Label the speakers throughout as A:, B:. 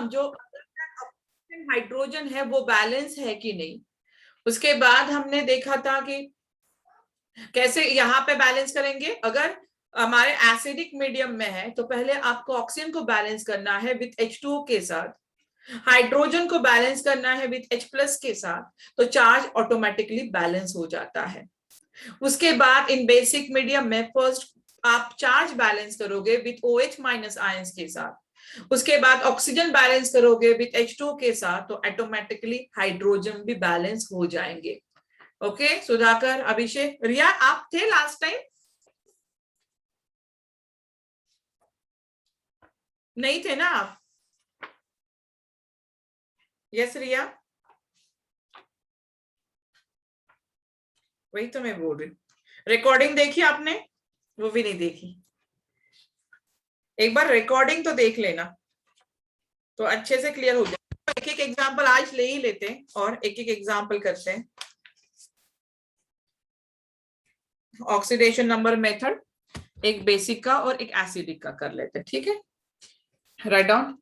A: Medium जो hydrogen है वो बैलेंस है कि नहीं। उसके बाद हमने देखा था कि कैसे यहाँ पे बैलेंस करेंगे। अगर हमारे एसिडिक मीडियम में है तो पहले आपको ऑक्सीजन को बैलेंस करना है विथ H2O के साथ, हाइड्रोजन को बैलेंस करना है विथ H+ के साथ, तो चार्ज ऑटोमेटिकली बैलेंस हो जाता है। उसके बाद इन बेसिक मीडियम में फर्स्ट आप चार्ज बैलेंस करोगे विथ OH- आयंस के साथ, उसके बाद ऑक्सीजन बैलेंस करोगे विथ H2O के साथ, तो ऑटोमेटिकली हाइड्रोजन भी बैलेंस हो जाएंगे। ओके सुधाकर, अभिषेक, रिया आप थे लास्ट टाइम? नहीं थे ना आप? यस रिया, वही तो मैं बोल रही। रिकॉर्डिंग देखी आपने? वो भी नहीं देखी। एक बार रिकॉर्डिंग तो देख लेना तो अच्छे से क्लियर हो जाए। एक एक एग्जांपल आज ले ही लेते हैं और एक एक एग्जांपल करते हैं। ऑक्सीडेशन नंबर मेथड, एक बेसिक का और एक एसिडिक का कर लेते हैं, ठीक है। Write down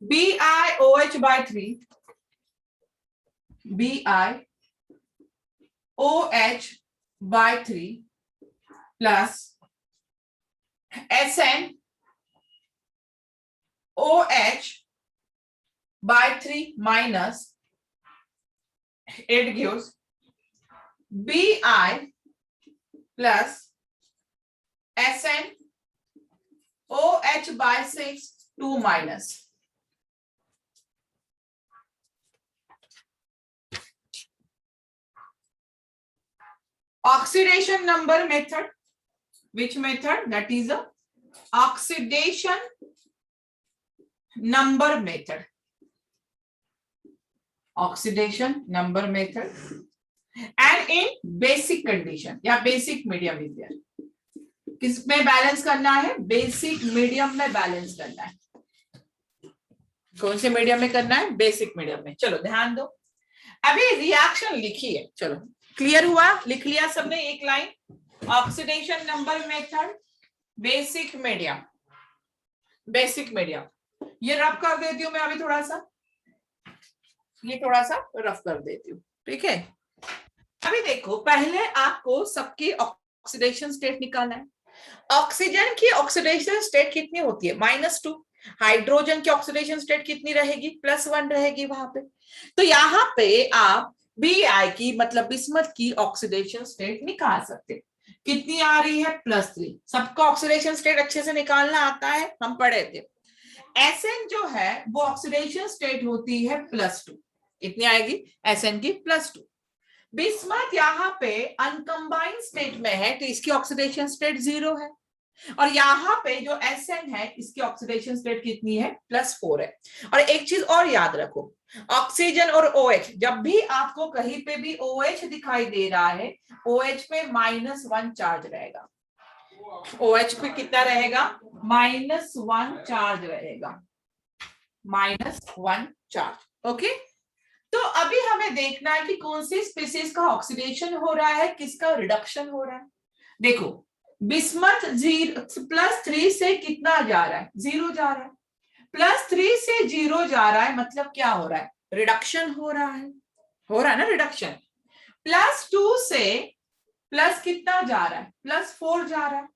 A: BiOH/3 BiOH/3 plus SnOH/3 minus, it gives Bi plus SnOH/6 2 minus. Oxidation number method, which method? That is a oxidation number method. Oxidation number method, and in basic condition या basic medium is there. किस में balance करना है? Basic medium में balance करना है। कौन से मीडियम में करना है? बेसिक मीडियम में। चलो ध्यान दो, अभी रिएक्शन लिखी है। चलो क्लियर हुआ? लिख लिया सबने एक line? Oxidation number method, basic medium, basic medium. ये रफ कर देती हूँ मैं अभी थोड़ा सा, ये थोड़ा सा रफ कर देती हूँ, ठीक है। अभी देखो, पहले आपको सबकी ऑक्सीडेशन स्टेट निकालना है। ऑक्सीजन की ऑक्सीडेशन स्टेट कितनी होती है? -2। हाइड्रोजन की ऑक्सीडेशन स्टेट कितनी रहेगी? +1 रहेगी वहां पे। तो यहाँ पे आप Bi की मतलब बिस्मथ की ऑक्सीडेशन स्टेट निकाल सकते। कितनी आ रही है? +3। सबको ऑक्सीडेशन स्टेट अच्छे से निकालना आता है, हम पढ़े थे। Sn जो है वो ऑक्सीडेशन स्टेट होती है +2। कितनी आएगी Sn की? +2। बिस्मथ यहाँ पे अनकंबाइंड स्टेट में है तो इसकी ऑक्सीडेशन स्टेट 0 है, और यहाँ पे जो Sn है इसकी ऑक्सीडेशन स्टेट कितनी है? +4 है। और एक चीज और याद रखो, ऑक्सीजन और OH, जब भी आपको कहीं पे भी OH दिखाई दे रहा है, OH पे -1 चार्ज रहेगा। OH पे कितना रहेगा? -1 चार्ज रहेगा, -1 चार्ज। ओके, तो अभी हमें देखना है कि कौन सी स्पीसीज का ऑक्सीडेशन हो रहा है, किसका रिडक्शन हो रहा है। देखो, बिस्मथ +3 से कितना जा रहा है? 0 जा रहा है। +3 से 0 जा रहा है मतलब क्या हो रहा है? रिडक्शन हो रहा है, हो रहा है ना रिडक्शन। +2 से प्लस कितना जा रहा है? +4 जा रहा है।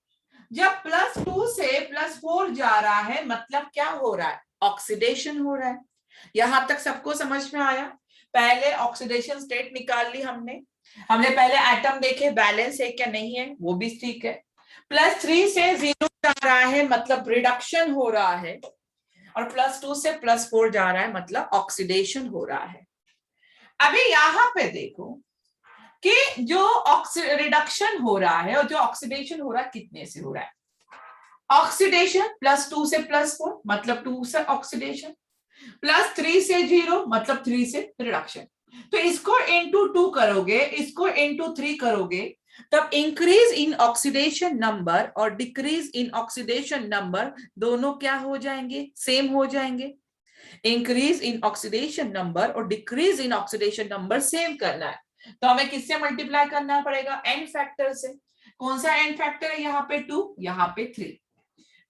A: जब +2 से +4 जा रहा है मतलब क्या हो रहा है? ऑक्सीडेशन हो रहा है। यहां तक सबको समझ में आया? पहले ऑक्सीडेशन स्टेट निकाल ली हमने पहले एटम देखे बैलेंस है क्या नहीं है, वो भी ठीक है। +3 से 0 जा रहा है मतलब रिडक्शन हो रहा है, और +2 से +4 जा रहा है मतलब ऑक्सीडेशन हो रहा है। अभी यहां पे देखो कि जो रिडक्शन हो रहा है और जो ऑक्सीडेशन हो रहा है कितने से हो रहा है? ऑक्सीडेशन +2 से +4 मतलब 2 से ऑक्सीडेशन, +3 से 0 मतलब 3 से रिडक्शन। तो इसको इंटू 2 करोगे, इसको इंटू 3 करोगे, तब इंक्रीज इन ऑक्सीडेशन नंबर और डिक्रीज इन ऑक्सीडेशन नंबर दोनों क्या हो जाएंगे? सेम हो जाएंगे। इंक्रीज इन ऑक्सीडेशन नंबर और decrease in oxidation number same करना है तो हमें किससे मल्टीप्लाई करना पड़ेगा? n फैक्टर से। कौन सा n फैक्टर है? यहाँ पे 2, यहाँ पे 3।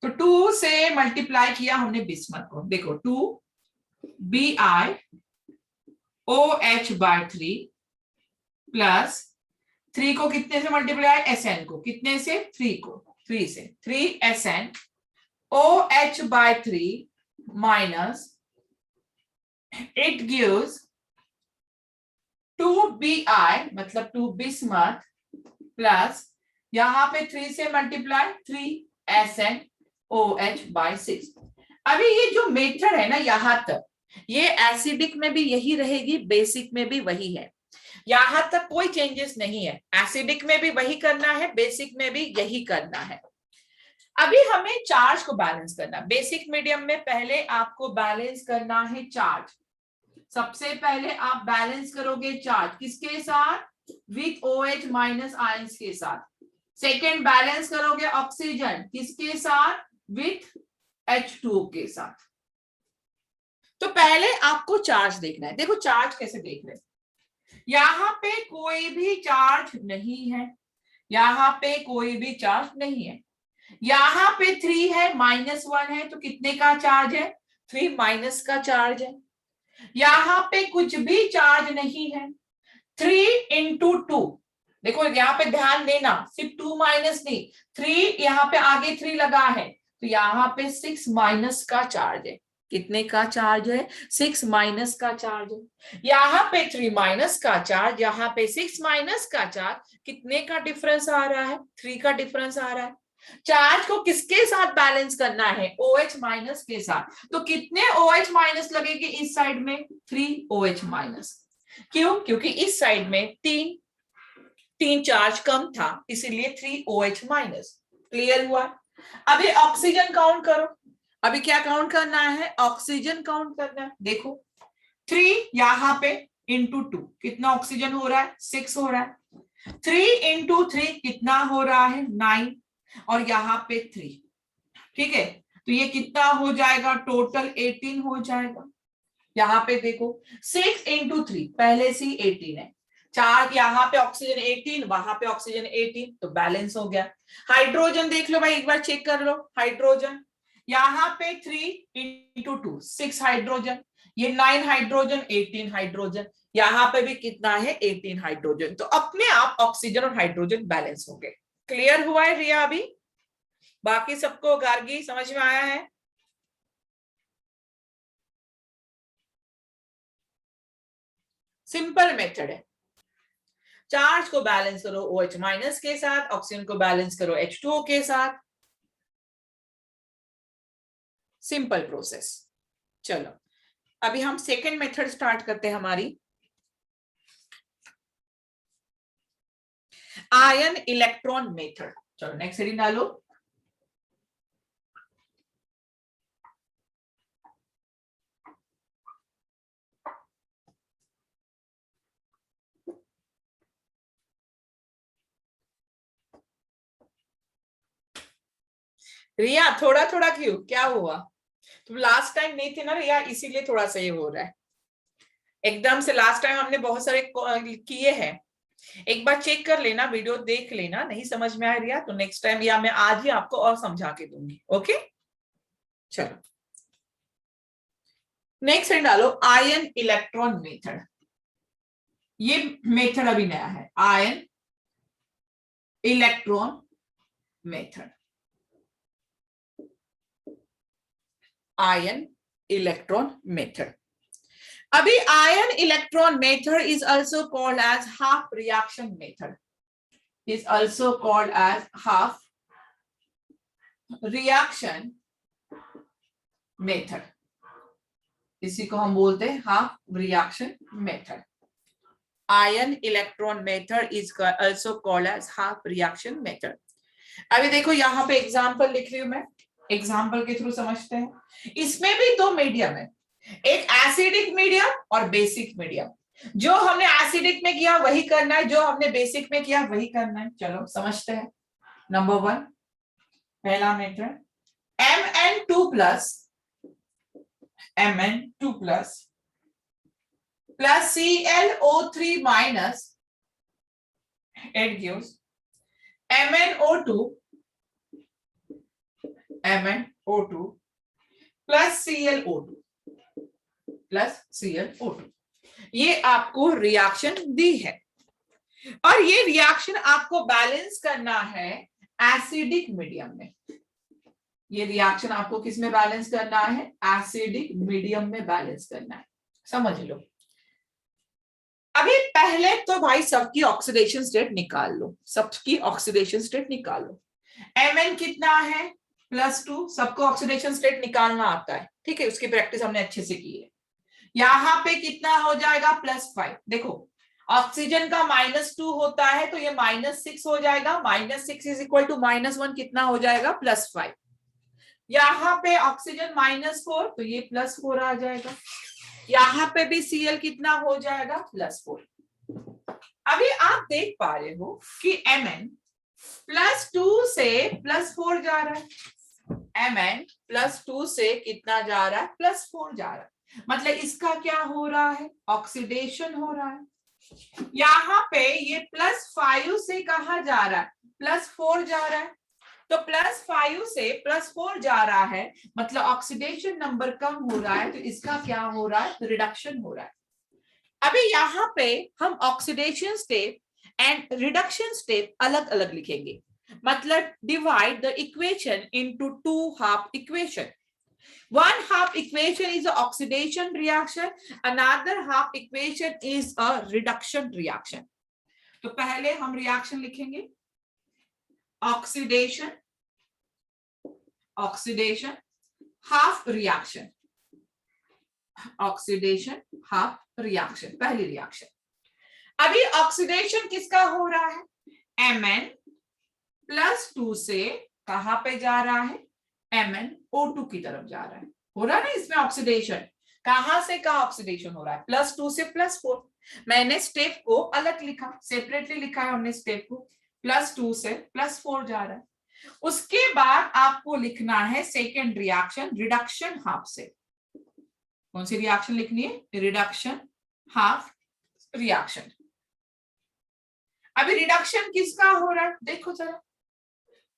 A: तो 2 से मल्टीप्लाई किया हमने बिस्मथ को, देखो 2BiOH/3 प्लस 3 को कितने से मल्टीप्लाई, SN को कितने से, 3 को, 3 से 3SnOH/3 minus it gives 2Bi मतलब 2 बिस्मथ प्लस यहां पे 3 से मल्टीप्लाई 3SnOH/6। अभी ये जो मेथड है ना यहां तक, ये एसिडिक में भी यही रहेगी, बेसिक में भी वही है, यहां तक कोई चेंजेस नहीं है। एसिडिक में भी वही करना है, बेसिक में भी यही करना है। अभी हमें चार्ज को बैलेंस करना, बेसिक मीडियम में पहले आपको बैलेंस करना है चार्ज। सबसे पहले आप बैलेंस करोगे चार्ज किसके साथ, विथ OH माइनस आयंस के साथ। सेकेंड बैलेंस करोगे ऑक्सीजन किसके साथ, विथ H2O के साथ। तो पहले आपको चार्ज देखना है। देखो चार्ज कैसे देख रहे हैं, यहां पे कोई भी चार्ज नहीं है, यहां पे कोई भी चार्ज नहीं है, यहां पे 3 है, -1 है, तो कितने का चार्ज है, 3 माइनस का चार्ज है। यहां पे कुछ भी चार्ज नहीं है, 3 इंटू 2, देखो यहाँ पे ध्यान देना, सिर्फ 2 माइनस नहीं, 3 यहाँ पे आगे 3 लगा है, तो यहाँ पे 6 माइनस का चार्ज है। कितने का चार्ज है, 6 माइनस का चार्ज है। यहाँ पे 3 माइनस का चार्ज, यहाँ पे 6 माइनस का चार्ज, कितने का डिफरेंस आ रहा है, 3 का डिफरेंस आ रहा है। चार्ज को किसके साथ बैलेंस करना है, OH माइनस के साथ। तो कितने OH माइनस लगेंगे इस साइड में, 3 OH माइनस। क्यों, क्योंकि इस साइड में 3 चार्ज कम था, इसीलिए 3 OH माइनस। क्लियर हुआ। अभी ऑक्सीजन काउंट करो, अभी क्या काउंट करना है, ऑक्सीजन काउंट करना है। देखो 3 यहाँ पे इंटू 2 कितना ऑक्सीजन हो रहा है, 6 हो रहा है। 3 इंटू 3 कितना हो रहा है, 9, और यहाँ पे 3, ठीक है। तो ये कितना हो जाएगा, टोटल 18 हो जाएगा। यहाँ पे देखो 6 इंटू 3 पहले से 18 है, चार यहाँ पे ऑक्सीजन 18, वहां पे ऑक्सीजन 18, तो बैलेंस हो गया। हाइड्रोजन देख लो भाई, एक बार चेक कर लो। हाइड्रोजन यहाँ पे 3 इंटू 2 6 हाइड्रोजन, ये 9 हाइड्रोजन, 18 हाइड्रोजन, यहाँ पे भी कितना है, 18 हाइड्रोजन। तो अपने आप ऑक्सीजन और हाइड्रोजन बैलेंस हो गए। क्लियर हुआ है रिया अभी? बाकी सबको गार्गी समझ में आया है? सिंपल मेथड है। चार्ज को बैलेंस करो OH माइनस के साथ, ऑक्सीजन को बैलेंस करो H2O के साथ। Simple process. चलो अभी हम सेकेंड मेथड स्टार्ट करते हैं हमारी, आयन इलेक्ट्रॉन मेथड। चलो नेक्स्ट हेडिंग डालो। रिया थोड़ा थोड़ा क्यों, क्या हुआ? तुम लास्ट टाइम नहीं थे ना रिया, इसीलिए थोड़ा सा ये हो रहा है। एकदम से लास्ट टाइम हमने बहुत सारे किए हैं, एक बार चेक कर लेना, वीडियो देख लेना, नहीं समझ में आया रिया तो नेक्स्ट टाइम, या मैं आज ही आपको और समझा के दूंगी। ओके चलो नेक्स्ट डालो, आयन इलेक्ट्रॉन मेथड। ये मेथड अभी नया है, ion electron method. Ion electron method. अभी ion electron method is also called as half reaction method, is also called as half reaction method। इसी को हम बोलते हैं half reaction method. Ion electron method is also called as half reaction method। अभी देखो यहाँ पे एग्जाम्पल लिख रही हूं मैं, एग्जाम्पल के थ्रू समझते हैं। इसमें भी दो मीडियम है, एक एसिडिक मीडियम और बेसिक मीडियम। जो हमने एसिडिक में किया वही करना है, जो हमने बेसिक में किया वही करना है। चलो समझते हैं। नंबर 1 पहला method, Mn2 plus ClO3 minus, it gives MnO2 MnO2 plus ClO2 plus ClO2। ये आपको रिएक्शन दी है और ये रिएक्शन आपको बैलेंस करना है एसिडिक मीडियम में। ये रिएक्शन आपको किस में बैलेंस करना है? एसिडिक मीडियम में बैलेंस करना है, समझ लो। अभी पहले तो भाई सबकी ऑक्सीडेशन स्टेट निकाल लो, सबकी ऑक्सीडेशन स्टेट निकाल लो। Mn कितना है? +2। सबको ऑक्सीडेशन स्टेट निकालना आता है, ठीक है, उसकी प्रैक्टिस हमने अच्छे से की है। यहां पे कितना हो जाएगा? +5। देखो ऑक्सीजन का -2 होता है तो ये -6 हो जाएगा। -6 इज इक्वल टू -1 कितना हो जाएगा? +5। यहाँ पे ऑक्सीजन -4 तो ये +4 आ जाएगा। यहाँ पे भी Cl कितना हो जाएगा? +4। अभी आप देख पा रहे हो कि Mn +2 से +4 जा रहा है। Mn +2 से कितना जा रहा है? +4 जा रहा है। मतलब इसका क्या हो रहा है? ऑक्सीडेशन हो रहा है। यहाँ पे ये +5 से कहा जा रहा है? +4 जा रहा है। तो +5 से +4 जा रहा है, मतलब ऑक्सीडेशन नंबर कम हो रहा है, तो इसका क्या हो रहा है? रिडक्शन हो रहा है। अभी यहाँ पे हम oxidation step and reduction step अलग अलग लिखेंगे, मतलब divide the equation into 2 half equation. One half equation is an oxidation reaction, another half equation is a reduction reaction. तो पहले हम रिएक्शन लिखेंगे oxidation, oxidation half reaction, oxidation half reaction, पहली reaction. अभी ऑक्सीडेशन किसका हो रहा है? Mn +2 से कहां पे जा रहा है? MnO2 की तरफ जा रहा है। हो रहा है ना इसमें ऑक्सीडेशन। कहां से कहां ऑक्सीडेशन हो रहा है? +2 से +4। मैंने स्टेप को अलग लिखा, सेपरेटली लिखा है हमने स्टेप को। +2 से +4 जा रहा है। उसके बाद आपको लिखना है सेकेंड रिएक्शन, रिडक्शन हाफ से। कौन सी रिएक्शन लिखनी है? Reduction half reaction. अभी रिडक्शन किसका हो रहा है? देखो जरा,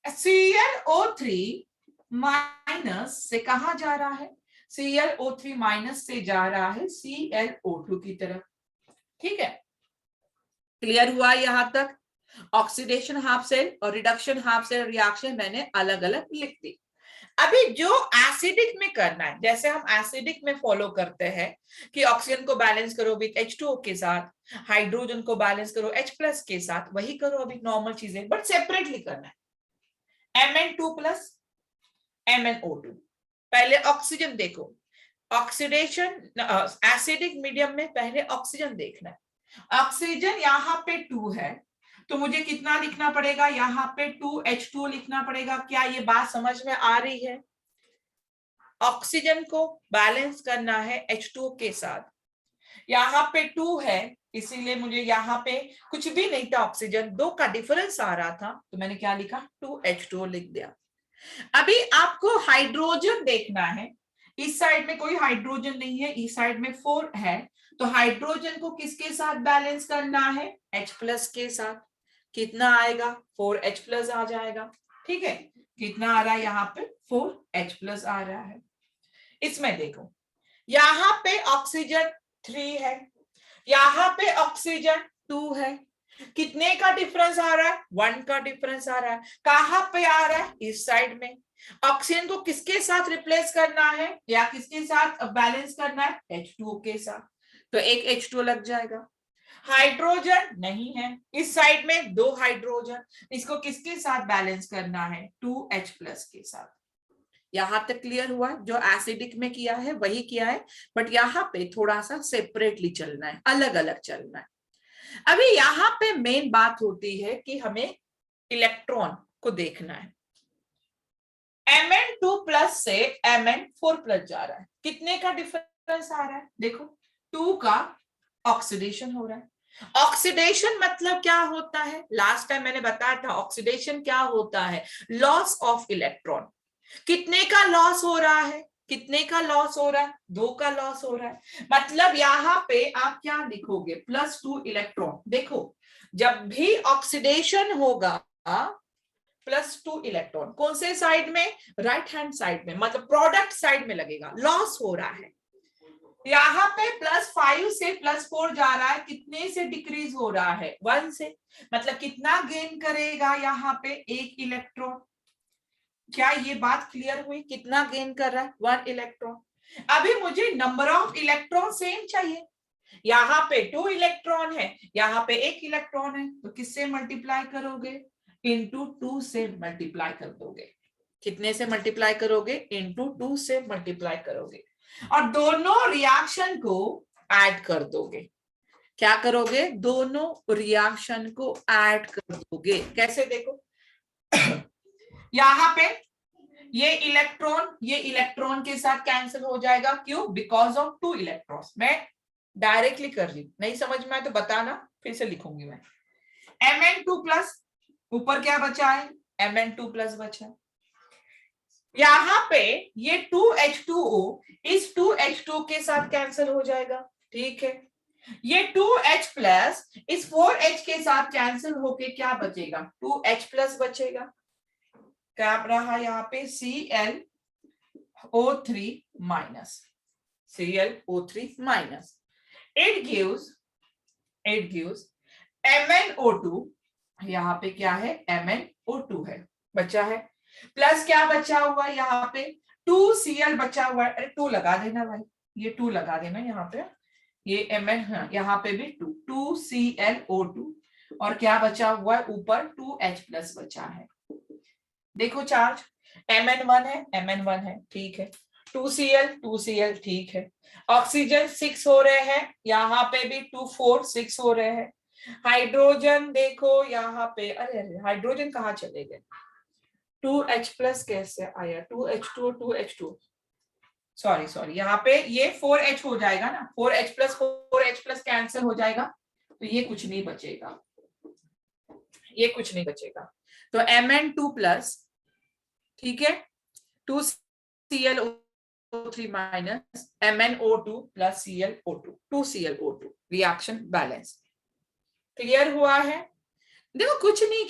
A: ClO3 माइनस से कहां जा रहा है? ClO3 माइनस से जा रहा है ClO2 की तरफ। ठीक है, क्लियर हुआ यहां तक? ऑक्सीडेशन हाफ सेल और रिडक्शन हाफ सेल रिएक्शन मैंने अलग अलग लिख दी। अभी जो एसिडिक में करना है, जैसे हम एसिडिक में फॉलो करते हैं कि ऑक्सीजन को बैलेंस करो विद H2O के साथ, हाइड्रोजन को बैलेंस करो H+ के साथ, वही करो अभी नॉर्मल चीजें, बट सेपरेटली करना है। Mn2 plus MnO2। पहले ऑक्सीजन देखो, ऑक्सीडेशन एसिडिक मीडियम में पहले ऑक्सीजन देखना है। ऑक्सीजन यहाँ पे 2 है तो मुझे कितना लिखना पड़ेगा? यहाँ पे 2H2O लिखना पड़ेगा। क्या ये बात समझ में आ रही है? ऑक्सीजन को बैलेंस करना है H2O के साथ। यहाँ पे 2 है इसीलिए मुझे यहाँ पे कुछ भी नहीं था, ऑक्सीजन 2 का डिफरेंस आ रहा था तो मैंने क्या लिखा? 2H2O लिख दिया। अभी आपको हाइड्रोजन देखना है। इस साइड में कोई हाइड्रोजन नहीं है, इस साइड में 4 है, तो हाइड्रोजन को किसके साथ बैलेंस करना है? H+ के साथ। कितना आएगा? 4H+ आ जाएगा। ठीक है, कितना आ रहा है यहाँ पे? 4H+ आ रहा है। इसमें देखो, यहाँ पे ऑक्सीजन 3 है, यहाँ पे ऑक्सीजन 2 है। कितने का डिफरेंस आ रहा है? 1 का डिफरेंस आ रहा है। कहां पे आ रहा है? इस साइड में। ऑक्सीजन को किसके साथ रिप्लेस करना है या किसके साथ बैलेंस करना है? H2O के साथ, तो एक H2O लग जाएगा। हाइड्रोजन नहीं है, इस साइड में 2 हाइड्रोजन, इसको किसके साथ बैलेंस करना है? 2H+ के साथ। यहां तक क्लियर हुआ? जो एसिडिक में किया है वही किया है, बट यहाँ पे थोड़ा सा सेपरेटली चलना है, अलग अलग चलना है। अभी यहाँ पे मेन बात होती है कि हमें इलेक्ट्रॉन को देखना है। Mn2+ से Mn4+ जा रहा है, कितने का डिफरेंस आ रहा है? देखो 2 का ऑक्सीडेशन हो रहा है। ऑक्सीडेशन मतलब क्या होता है? लास्ट टाइम मैंने बताया था ऑक्सीडेशन क्या होता है? Loss of electron. कितने का लॉस हो रहा है? कितने का लॉस हो रहा है? 2 का लॉस हो रहा है। मतलब यहाँ पे आप क्या लिखोगे? +2 इलेक्ट्रॉन। देखो जब भी ऑक्सीडेशन होगा +2 इलेक्ट्रॉन। कौन से साइड में? राइट हैंड साइड में, मतलब प्रोडक्ट साइड में लगेगा। लॉस हो रहा है यहाँ पे +5 से +4 जा रहा है, कितने से डिक्रीज हो रहा है? 1 से। मतलब कितना गेन करेगा यहाँ पे? 1 इलेक्ट्रॉन। क्या ये बात क्लियर हुई? कितना गेन कर रहा है? 1 इलेक्ट्रॉन। अभी मुझे नंबर ऑफ इलेक्ट्रॉन सेम चाहिए। यहाँ पे 2 इलेक्ट्रॉन है, यहाँ पे 1 इलेक्ट्रॉन है, तो किससे मल्टीप्लाई करोगे? इंटू 2 से मल्टीप्लाई कर दोगे। कितने से मल्टीप्लाई करोगे? इंटू 2 से मल्टीप्लाई करोगे और दोनों रिएक्शन को ऐड कर दोगे। क्या करोगे? दोनों रिएक्शन को ऐड कर दोगे। कैसे? देखो यहाँ पे ये इलेक्ट्रॉन के साथ कैंसिल हो जाएगा। क्यों? Because of 2 electrons. मैं डायरेक्टली कर रही हूं, नहीं समझ में आए तो बताना, फिर से लिखूंगी मैं। Mn2+, ऊपर क्या बचा है? Mn2+ बचा है। यहाँ पे ये 2H2O इस 2H2 के साथ कैंसिल हो जाएगा, ठीक है। ये 2H+ इस 4H के साथ कैंसिल होके क्या बचेगा? 2H+ बचेगा। क्या रहा यहाँ पे? ClO3-, it gives MnO2। यहाँ पे क्या है? MnO2 है, बचा है। प्लस क्या बचा हुआ है यहाँ पे? 2Cl बचा हुआ है। अरे 2 लगा देना भाई, ये 2 लगा देना यहाँ पे। ये Mn, हाँ, यहाँ पे भी 2ClO2 और क्या बचा हुआ है? ऊपर 2H+ बचा है। देखो चार्ज Mn1 है, ठीक है। 2Cl, ठीक है। ऑक्सीजन 6 हो रहे हैं, यहाँ पे भी 2 4 6 हो रहे हैं। हाइड्रोजन देखो यहाँ पे, अरे हाइड्रोजन कहाँ चले गए? 2H+ कैसे आया? 2H2, सॉरी, यहाँ पे ये 4H हो जाएगा ना, 4H+ कैंसिल हो जाएगा, तो ये कुछ नहीं बचेगा, तो Mn2+, ठीक है, 2ClO3- MnO2 + ClO2, 2ClO2 reaction balance. Clear हुआ है? देखो कुछ नहीं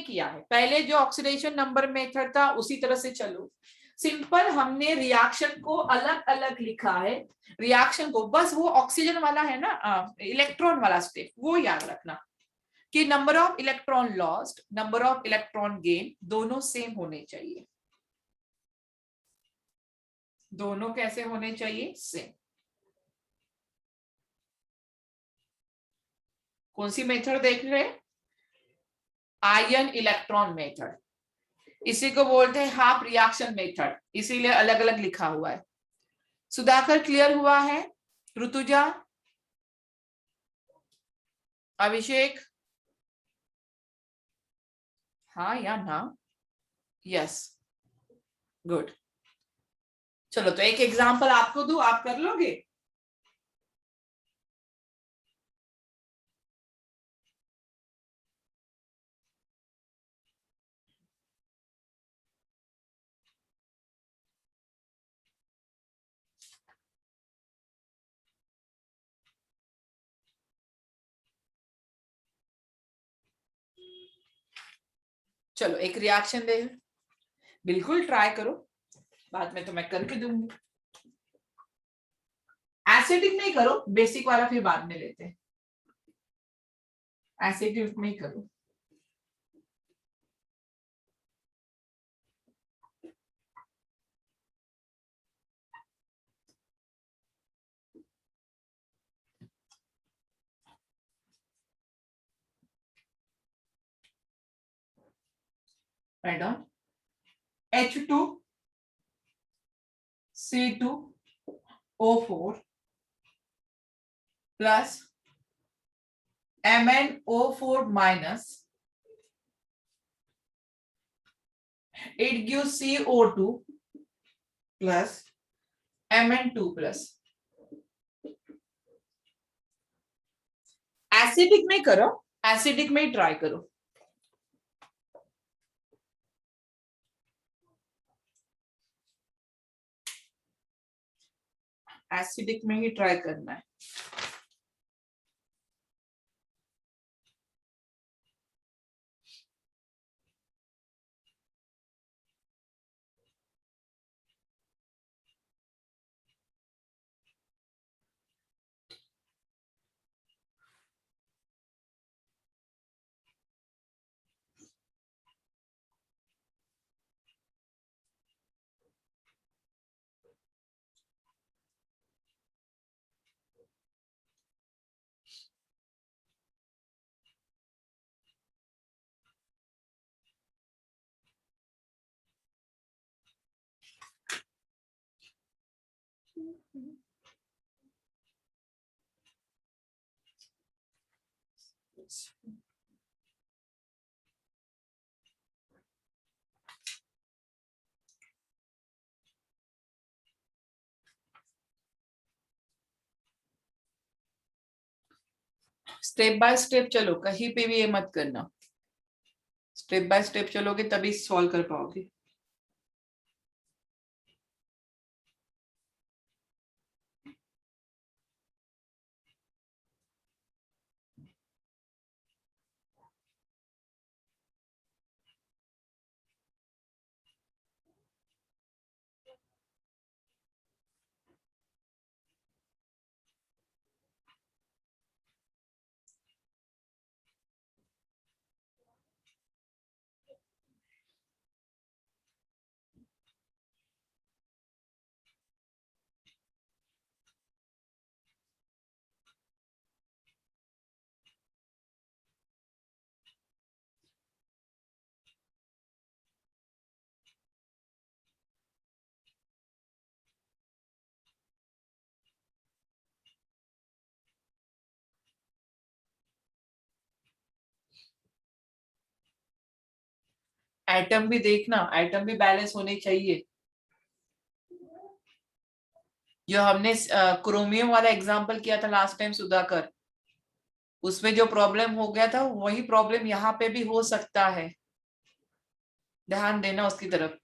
A: किया है, पहले जो ऑक्सीडेशन नंबर मेथड था उसी तरह से चलो। सिंपल हमने रिएक्शन को अलग अलग लिखा है। रिएक्शन को बस वो ऑक्सीजन वाला है ना, इलेक्ट्रॉन वाला स्टेप, वो याद रखना कि number of electron lost, number of electron gain दोनों सेम होने चाहिए। दोनों कैसे होने चाहिए? सेम। कौन सी मेथड देख रहे हैं? आयन इलेक्ट्रॉन मेथड, इसी को बोलते हैं हाफ रिएक्शन मेथड, इसीलिए अलग अलग लिखा हुआ है। सुधाकर क्लियर हुआ है? ऋतुजा, अभिषेक, हाँ या ना? Yes, good. चलो तो एक एग्जांपल आपको दूं, आप कर लोगे? चलो एक रिएक्शन दे, बिल्कुल ट्राई करो, बाद में तो मैं करके दूंगी। एसिडिक नहीं करो, बेसिक वाला फिर बाद में लेते हैं। एसिडिक नहीं करो। Write down H2C2O4 plus MnO4-, it gives CO2 plus Mn2+। Acidic में करो, एसिडिक में ही ट्राई करो। एसिडिक में ही ट्राई करना है। स्टेप बाय स्टेप चलो, कहीं पे भी ये मत करना, स्टेप बाय स्टेप चलोगे तभी सॉल्व कर पाओगे। एटम भी देखना, एटम भी बैलेंस होने चाहिए। जो हमने क्रोमियम वाला एग्जांपल किया था लास्ट टाइम सुधाकर, उसमें जो प्रॉब्लम हो गया था वही प्रॉब्लम यहाँ पे भी हो सकता है, ध्यान देना उसकी तरफ।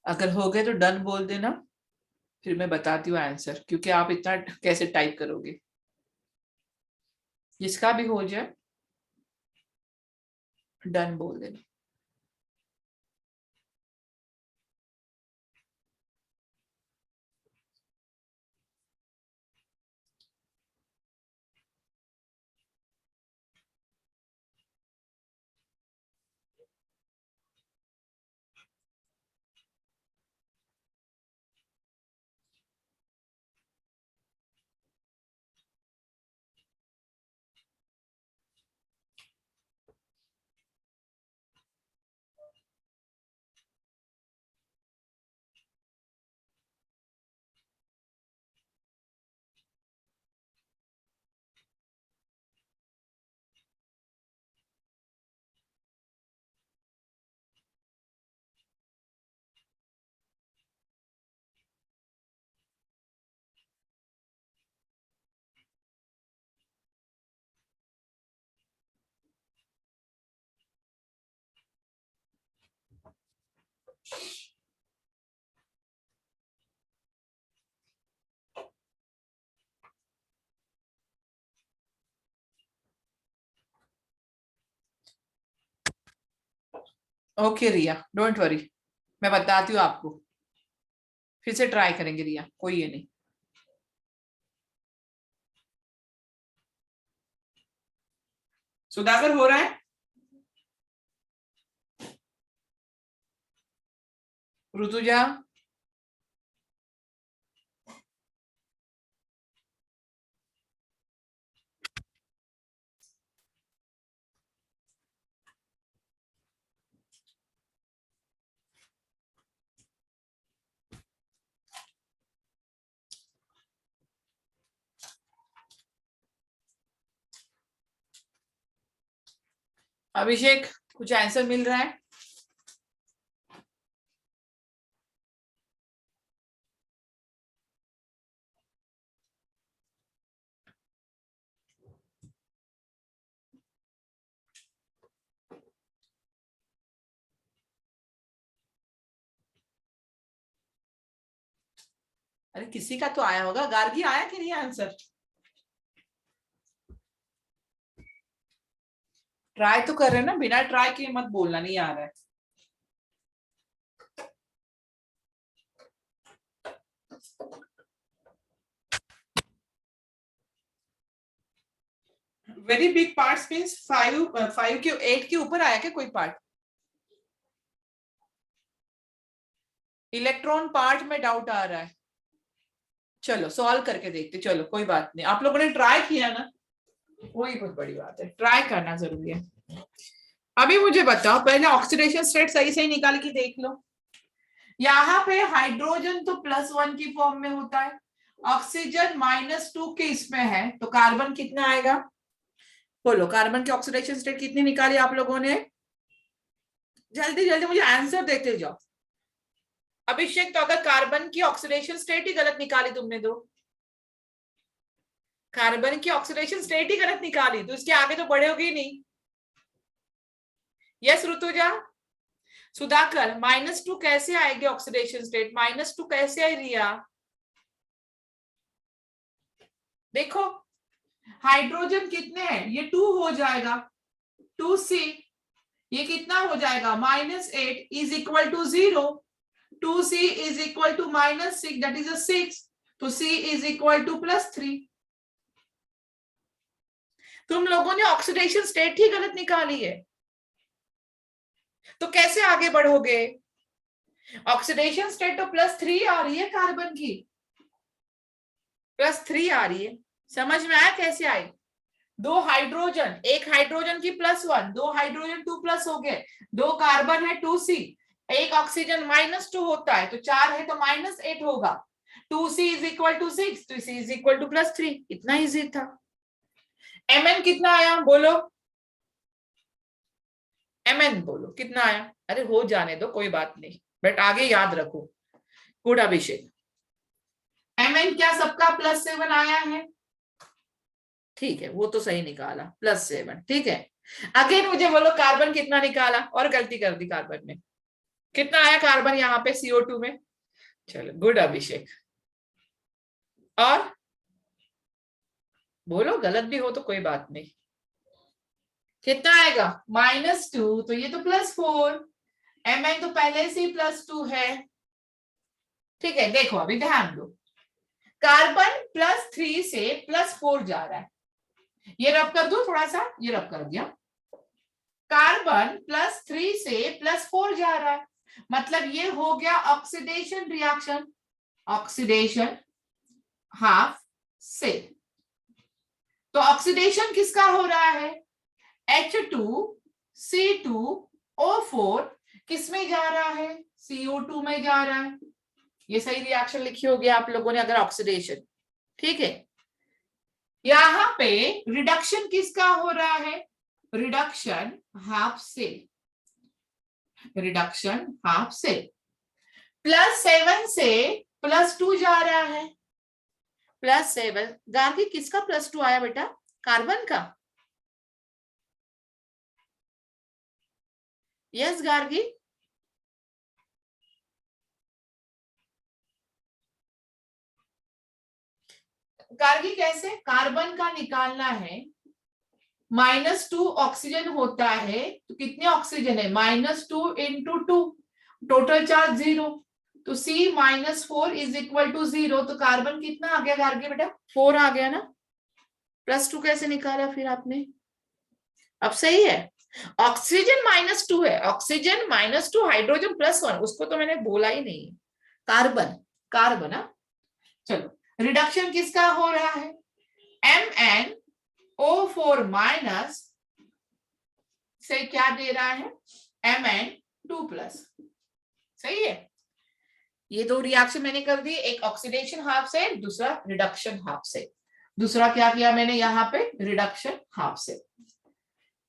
A: अगर हो गए तो डन बोल देना, फिर मैं बताती हूँ आंसर, क्योंकि आप इतना कैसे टाइप करोगे। जिसका भी हो जाए डन बोल देना। ओके रिया, डोंट वरी, मैं बताती हूँ आपको, फिर से ट्राई करेंगे रिया, कोई ये नहीं। सुधाकर हो रहा है? ऋतुजा? अभिषेक, कुछ आंसर मिल रहा है? अरे किसी का तो आया होगा, गार्गी आया कि नहीं आंसर? ट्राई तो कर रहे हैं ना, बिना ट्राई किए मत बोलना नहीं आ रहा है। वेरी बिग पार्ट्स मींस 5 के 8 के ऊपर आया क्या कोई पार्ट? इलेक्ट्रॉन पार्ट में डाउट आ रहा है। चलो सॉल्व करके देखते, चलो कोई बात नहीं, आप लोगों ने ट्राई किया ना, वही बहुत बड़ी बात है, ट्राई करना जरूरी है। अभी मुझे बताओ, पहले ऑक्सीडेशन स्टेट सही सही निकाल के देख लो। यहाँ पे हाइड्रोजन तो +1 की फॉर्म में होता है, ऑक्सीजन -2 के इसमें है, तो कार्बन कितना आएगा? बोलो, कार्बन की ऑक्सीडेशन स्टेट कितनी निकाली आप लोगों ने? जल्दी जल्दी मुझे आंसर देते जाओ। अभिषेक, तो अगर कार्बन की ऑक्सीडेशन स्टेट ही गलत निकाली तुमने, तो कार्बन की ऑक्सीडेशन स्टेट ही गलत निकाली तो इसके आगे तो बढ़ोगी नहीं। यस ऋतुजा। सुधाकर, -2 कैसे आएगी ऑक्सीडेशन स्टेट? -2 कैसे आई रिया? देखो हाइड्रोजन कितने हैं, ये 2 हो जाएगा, 2C, ये कितना हो जाएगा -8 is equal to 0, 2C is equal to -6 that is 6, तो C इज इक्वल टू +3। तुम लोगों ने ऑक्सीडेशन स्टेट ही गलत निकाली है, तो कैसे आगे बढ़ोगे? ऑक्सीडेशन स्टेट तो +3 आ रही है, कार्बन की +3 आ रही है। समझ में आया कैसे आई? 2 हाइड्रोजन, एक हाइड्रोजन की +1, 2 हाइड्रोजन 2+ हो गए, 2 कार्बन है 2C, एक ऑक्सीजन -2 होता है, तो 4 है तो -8 होगा, 2C इज इक्वल टू 6, तो C इज इक्वल टू +3। इतना इजी था। Mn कितना आया बोलो? Mn बोलो कितना आया? अरे हो जाने दो कोई बात नहीं, बट आगे याद रखो। गुड अभिषेक। Mn क्या सबका +7 आया है? ठीक है, वो तो सही निकाला, +7, ठीक है। अगेन मुझे बोलो कार्बन कितना निकाला? और गलती कर दी, कार्बन में कितना आया कार्बन यहाँ पे CO2 में? चलो गुड अभिषेक। और बोलो, गलत भी हो तो कोई बात नहीं। कितना आएगा? -2, तो ये तो +4, Mn तो पहले से ही +2 है, ठीक है। देखो अभी ध्यान दो, कार्बन +3 से +4 जा रहा है, ये रब कर दो थोड़ा सा, ये रब कर दिया। कार्बन +3 से +4 जा रहा है, मतलब ये हो गया ऑक्सीडेशन रिएक्शन, ऑक्सीडेशन हाफ से। तो ऑक्सीडेशन किसका हो रहा है? H2C2O4 किस में जा रहा है? CO2 में जा रहा है। ये सही रिएक्शन लिखी होगी आप लोगों ने अगर ऑक्सीडेशन, ठीक है। यहां पे रिडक्शन किसका हो रहा है? रिडक्शन हाफ से, रिडक्शन हाफ से। +7 से +2 जा रहा है, +7। गार्गी किसका +2 आया बेटा? कार्बन का। यस गार्गी, गार्गी कैसे? कार्बन का निकालना है, -2 ऑक्सीजन होता है, तो कितने ऑक्सीजन है? -2 × 2, टोटल चार्ज 0, तो C -4 इज इक्वल टू 0, तो कार्बन कितना आ गया गार्गी बेटा? 4 आ गया ना। +2 कैसे निकाला फिर आपने? अब सही है, ऑक्सीजन -2 है, ऑक्सीजन -2, हाइड्रोजन +1, उसको तो मैंने बोला ही नहीं। Carbon, carbon. चलो रिडक्शन किसका हो रहा है? MnO4- से क्या दे रहा है? Mn2+, सही है। ये दो रिएक्शन मैंने कर दी, एक ऑक्सीडेशन हाफ से, दूसरा रिडक्शन हाफ से। दूसरा क्या किया मैंने यहाँ पे? रिडक्शन हाफ से।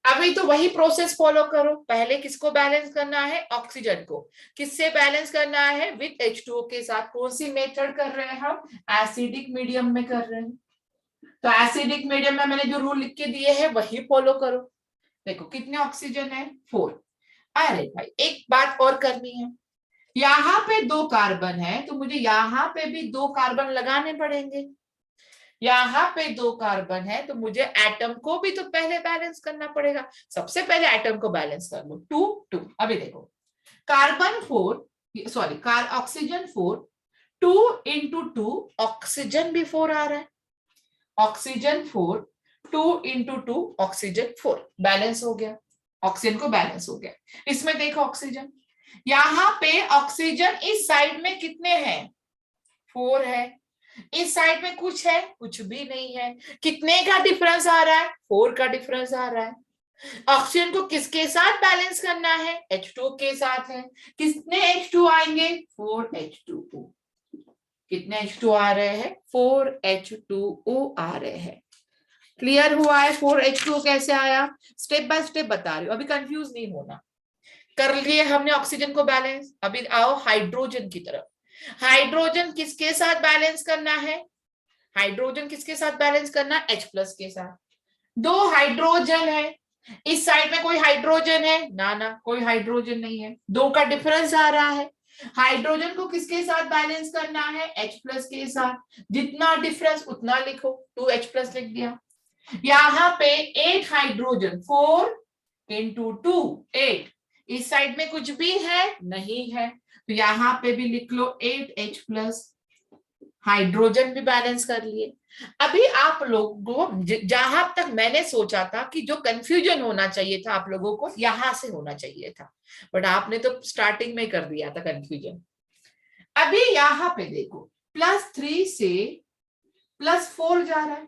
A: अभी तो वही प्रोसेस फॉलो करो। पहले किसको बैलेंस करना है? ऑक्सीजन को। किससे बैलेंस करना है? विद H2O के साथ। कौन सी मेथड कर रहे हैं हम? एसिडिक मीडियम में कर रहे हैं, तो एसिडिक मीडियम में मैंने जो रूल लिख के दिए हैं वही फॉलो करो। देखो कितने ऑक्सीजन है? 4। अरे भाई एक बात और करनी है, यहाँ पे 2 कार्बन है, तो मुझे यहाँ पे भी 2 कार्बन लगाने पड़ेंगे। यहाँ पे 2 कार्बन है तो मुझे एटम को भी तो पहले बैलेंस करना पड़ेगा। सबसे पहले एटम को बैलेंस कर लो, 2 2। अभी देखो, carbon 4, sorry oxygen 4, 2 into 2, oxygen भी 4 आ रहा है, ऑक्सीजन 4, 2 इंटू 2, ऑक्सीजन 4, बैलेंस हो गया, ऑक्सीजन को बैलेंस हो गया। इसमें देखो ऑक्सीजन, यहाँ पे ऑक्सीजन इस साइड में कितने हैं, 4 है, इस साइड में कुछ है, कुछ भी नहीं है। कितने का डिफरेंस आ रहा है, 4 का डिफरेंस आ रहा है। ऑक्सीजन को किसके साथ बैलेंस करना है, H2O के साथ है। कितने H2 आएंगे, 4H2O। कितने H2 आ रहे हैं, 4H2O आ रहे हैं। क्लियर हुआ है 4H2O कैसे आया, स्टेप बाय स्टेप बता रही हूँ, अभी कंफ्यूज नहीं होना। कर लिए हमने ऑक्सीजन को बैलेंस, अभी आओ हाइड्रोजन की तरफ। हाइड्रोजन किसके साथ बैलेंस करना है, हाइड्रोजन किसके साथ बैलेंस करना, H प्लस के साथ। 2 हाइड्रोजन है, इस साइड में कोई हाइड्रोजन है ना, ना कोई हाइड्रोजन नहीं है, 2 का डिफरेंस आ रहा है। हाइड्रोजन को किसके साथ बैलेंस करना है, H प्लस के साथ। जितना डिफरेंस उतना लिखो, 2H प्लस लिख दिया। यहाँ पे 8 हाइड्रोजन, 4 इंटू 2 8, इस साइड में कुछ भी है नहीं है, तो यहाँ पे भी लिख लो 8H प्लस, हाइड्रोजन भी बैलेंस कर लिए। अभी आप लोगों जहां तक मैंने सोचा था कि जो कंफ्यूजन होना चाहिए था आप लोगों को यहां से होना चाहिए था, बट आपने तो स्टार्टिंग में कर दिया था कंफ्यूजन। अभी यहाँ पे देखो, +3 से +4 जा रहा है,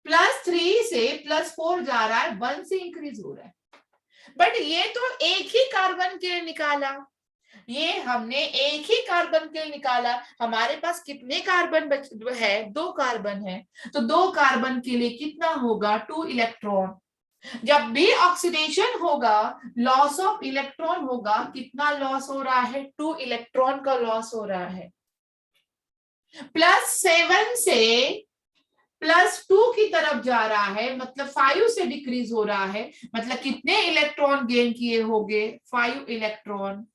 A: +3 से +4 जा रहा है, 1 से इंक्रीज हो रहा है। बट ये तो एक ही कार्बन के लिए निकाला, ये हमने एक ही कार्बन के लिए निकाला। हमारे पास कितने कार्बन है, 2 कार्बन है, तो 2 कार्बन के लिए कितना होगा, 2 इलेक्ट्रॉन। जब भी ऑक्सीडेशन होगा, लॉस ऑफ इलेक्ट्रॉन होगा, कितना लॉस हो रहा है, 2 इलेक्ट्रॉन का लॉस हो रहा है। +7 से +2 की तरफ जा रहा है, मतलब 5 से डिक्रीज हो रहा है, मतलब कितने इलेक्ट्रॉन गेन किए होंगे, 5 electron.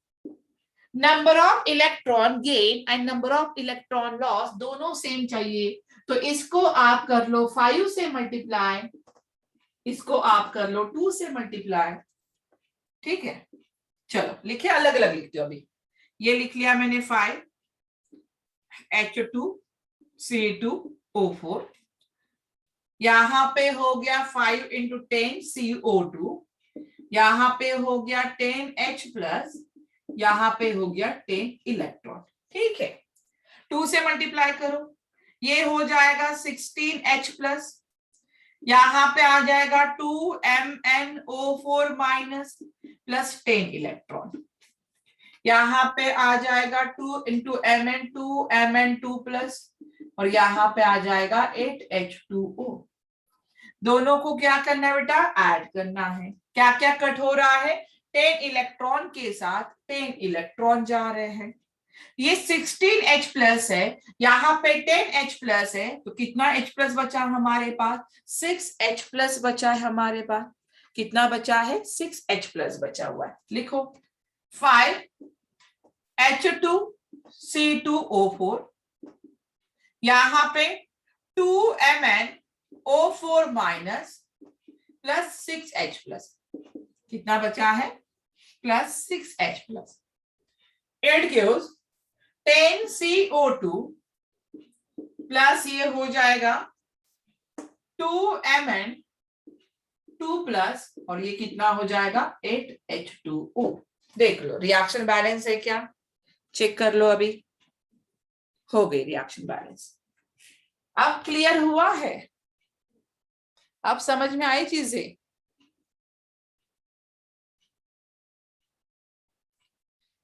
A: Number of electron gain and number of electron loss दोनों सेम चाहिए, तो इसको आप कर लो 5 से मल्टीप्लाई, इसको आप कर लो 2 से मल्टीप्लाई। ठीक है, चलो लिखे, अलग अलग लिखते हो। अभी ये लिख लिया मैंने 5 H2C2O4, यहां पे हो गया 5 इंटू 10 CO2, यहां पे हो गया 10H प्लस, यहां पे हो गया 10 इलेक्ट्रॉन। ठीक है, 2 से मल्टीप्लाई करो, ये हो जाएगा 16H प्लस, यहां पे आ जाएगा 2MnO4 माइनस प्लस 10 इलेक्ट्रॉन, यहां पे आ जाएगा 2 इंटू Mn2 प्लस, और यहां पे आ जाएगा 8H2O। दोनों को क्या करना है बेटा, ऐड करना है। क्या क्या कट हो रहा है, 10 इलेक्ट्रॉन के साथ 10 इलेक्ट्रॉन जा रहे हैं। ये 16H प्लस है, यहाँ पे 10H प्लस है, तो कितना H प्लस बचा हमारे पास, 6H प्लस बचा है हमारे पास। कितना बचा है, 6H प्लस बचा हुआ है। लिखो 5H2C2O4, यहाँ पे 2MnO4 minus plus 6H plus, कितना बचा है, plus 6H plus. It gives 10CO2 plus ये हो जाएगा 2Mn2 प्लस, और ये कितना हो जाएगा 8H2O। देख लो रिएक्शन बैलेंस है क्या, चेक कर लो, अभी हो गई रिएक्शन बैलेंस। अब क्लियर हुआ है, अब समझ में आई चीजें।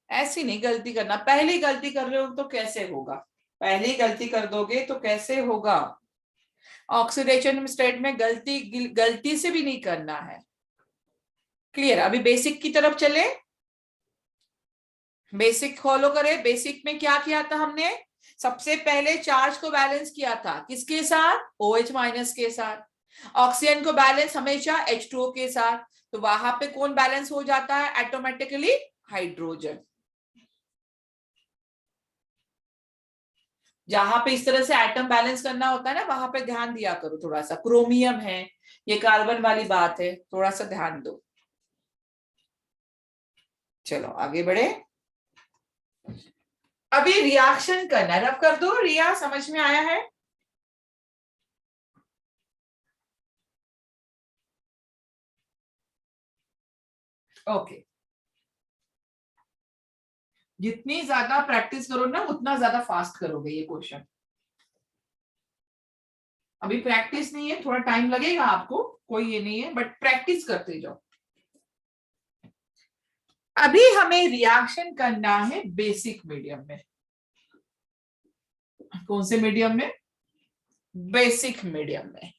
A: ऐसी नहीं गलती करना, पहली गलती कर रहे हो तो कैसे होगा, पहली गलती कर दोगे तो कैसे होगा। ऑक्सीडेशन स्टेट में गलती से भी नहीं करना है। क्लियर, अभी बेसिक की तरफ चले, बेसिक फॉलो करें। बेसिक में क्या किया था हमने, सबसे पहले चार्ज को बैलेंस किया था किसके साथ, OH माइनस के साथ। ऑक्सीजन को बैलेंस हमेशा H2O के साथ, तो वहां पे कौन बैलेंस हो जाता है ऑटोमेटिकली, हाइड्रोजन। जहां पे इस तरह से एटम बैलेंस करना होता है ना, वहां पे ध्यान दिया करो थोड़ा सा। क्रोमियम है, ये कार्बन वाली बात है, थोड़ा सा ध्यान दो। चलो आगे बढ़े। अभी रिएक्शन करना है, रब कर दो। रिया समझ में आया है? ओके। जितनी ज्यादा प्रैक्टिस करो ना, उतना ज्यादा फास्ट करोगे ये क्वेश्चन। अभी प्रैक्टिस नहीं है, थोड़ा टाइम लगेगा आपको, कोई ये नहीं है, बट प्रैक्टिस करते जाओ। अभी हमें रिएक्शन करना है बेसिक मीडियम में। कौन से मीडियम में? बेसिक मीडियम में।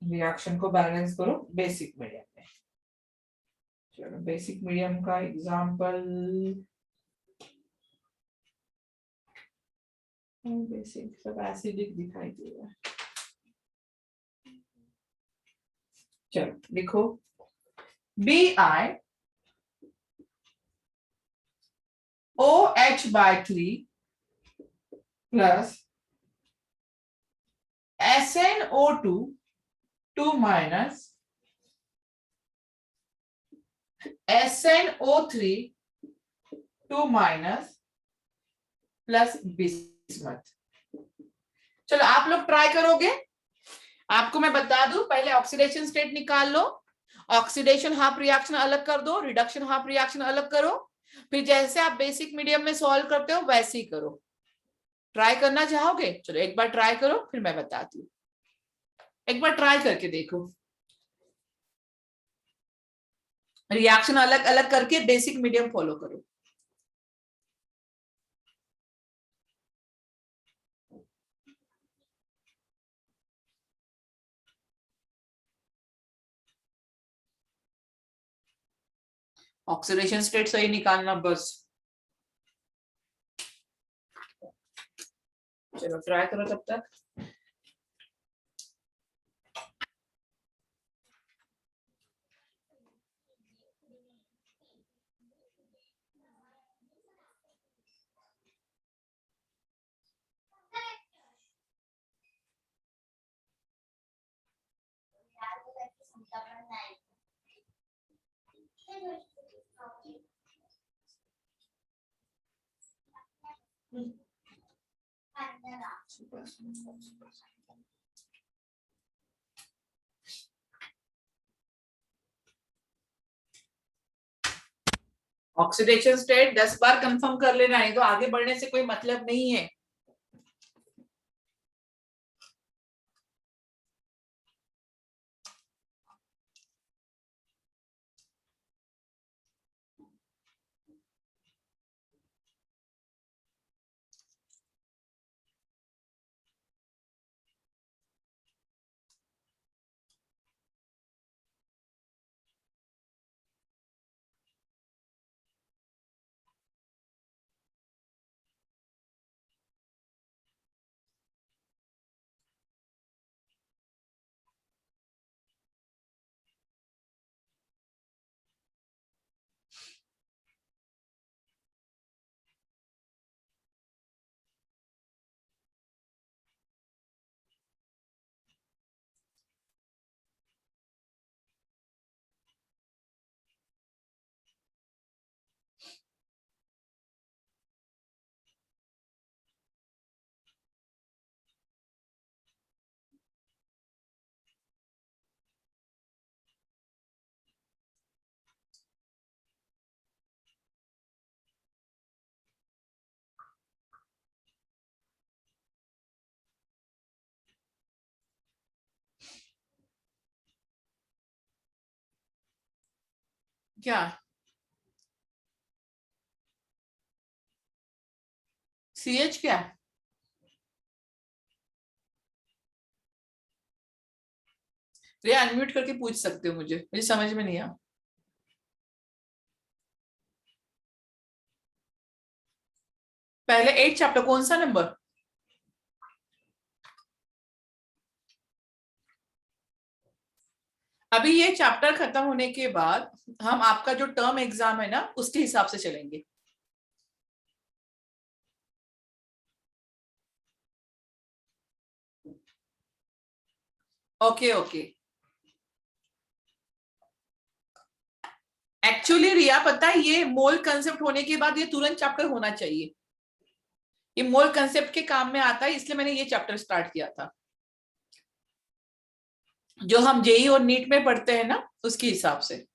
A: रिएक्शन को बैलेंस करो बेसिक मीडियम में। चलो बेसिक मीडियम का एग्जांपल, बेसिक सब एसिडिक दिखाई दे रहा है। चलो लिखो, Bi OH/3 plus SnO2 2 minus SnO3 2 minus plus bismuth. चलो आप लोग ट्राई करोगे। आपको मैं बता दूं, पहले ऑक्सीडेशन स्टेट निकाल लो, ऑक्सीडेशन हाफ रिएक्शन अलग कर दो, रिडक्शन हाफ रिएक्शन अलग करो, फिर जैसे आप बेसिक मीडियम में सॉल्व करते हो वैसे ही करो। ट्राई करना चाहोगे? चलो एक बार ट्राई करो, फिर मैं बताती हूँ। एक बार ट्राई करके देखो, रिएक्शन अलग अलग करके बेसिक मीडियम फॉलो करो। ऑक्सीडेशन स्टेट सही निकालना बस। चलो ट्राई करो तब तक। ऑक्सीडेशन स्टेट 10 बार कंफर्म कर लेना है, तो आगे बढ़ने से कोई मतलब नहीं है। क्या CH क्या? तो ये अनम्यूट करके पूछ सकते हो, मुझे समझ में नहीं आया। पहले 8 चैप्टर कौन सा नंबर? अभी ये चैप्टर खत्म होने के बाद हम आपका जो टर्म एग्जाम है ना, उसके हिसाब से चलेंगे। Okay okay. एक्चुअली रिया पता है, ये मोल कंसेप्ट होने के बाद ये तुरंत चैप्टर होना चाहिए। ये मोल कंसेप्ट के काम में आता है, इसलिए मैंने ये चैप्टर स्टार्ट किया था, जो हम जेई और नीट में पढ़ते हैं ना, उसके हिसाब से।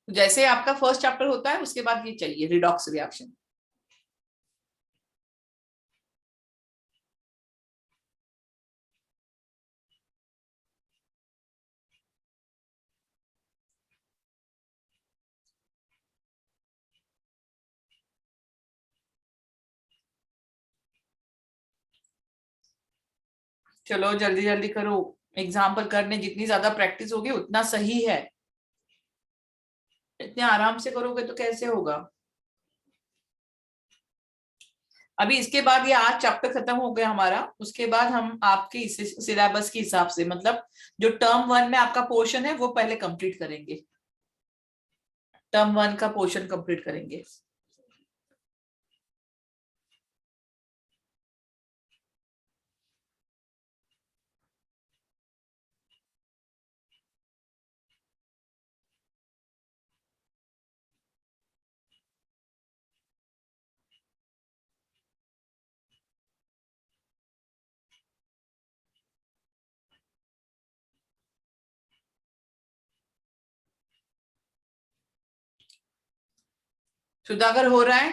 A: जैसे आपका फर्स्ट चैप्टर होता है, उसके बाद ये चाहिए रिडॉक्स रिएक्शन। चलो जल्दी जल्दी करो, एग्जाम्पल करने जितनी ज्यादा प्रैक्टिस होगी उतना सही है। इतने आराम से करोगे तो कैसे होगा। अभी इसके बाद ये आज चैप्टर खत्म हो गया हमारा, उसके बाद हम आपके सिलेबस के हिसाब से, मतलब जो टर्म 1 में आपका पोर्शन है वो पहले कंप्लीट करेंगे। टर्म 1 का पोर्शन कंप्लीट करेंगे। सुधाकर हो रहा है?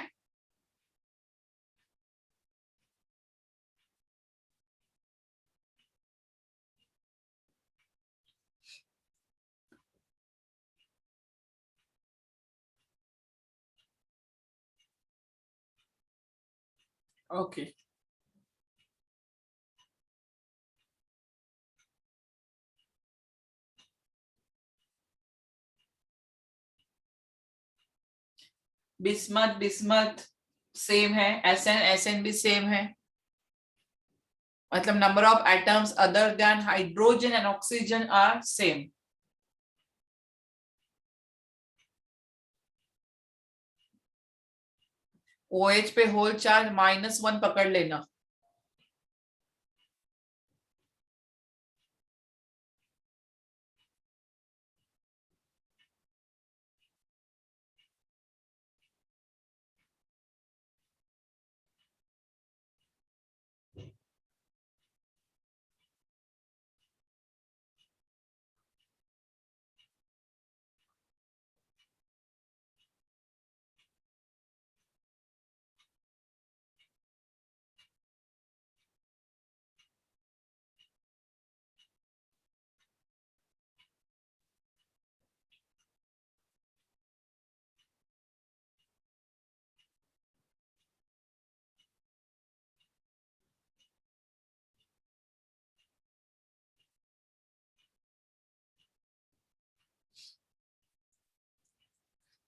A: ओके। बिस्मथ बिस्मथ सेम है, एसएन एसएन भी सेम है, मतलब number of atoms other than hydrogen and oxygen are same. OH पे होल चार्ज -1 पकड़ लेना।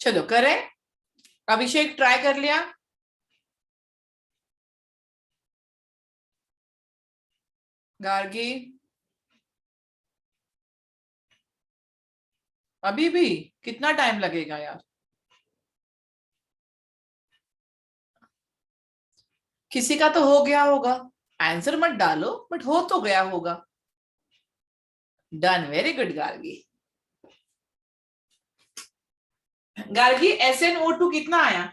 A: चलो करें। अभिषेक ट्राई कर लिया? गार्गी? अभी भी? कितना टाइम लगेगा यार। किसी का तो हो गया होगा। आंसर मत डालो, बट हो तो गया होगा। Done, very good Gargi. Gargi SnO2 कितना आया?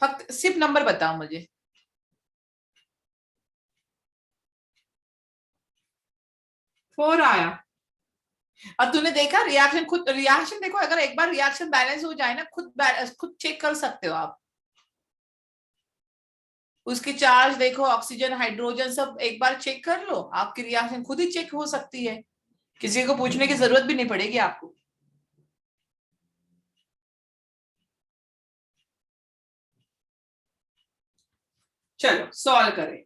A: फक्त सिर्फ नंबर बताओ मुझे। 4 आया। और तूने देखा रिएक्शन, खुद रिएक्शन देखो, अगर एक बार रिएक्शन बैलेंस हो जाए ना, खुद चेक कर सकते हो आप। उसकी चार्ज देखो, ऑक्सीजन हाइड्रोजन सब एक बार चेक कर लो, आपकी रिएक्शन खुद ही चेक हो सकती है, किसी को पूछने की जरूरत भी नहीं पड़ेगी आपको। चलो सॉल्व करें।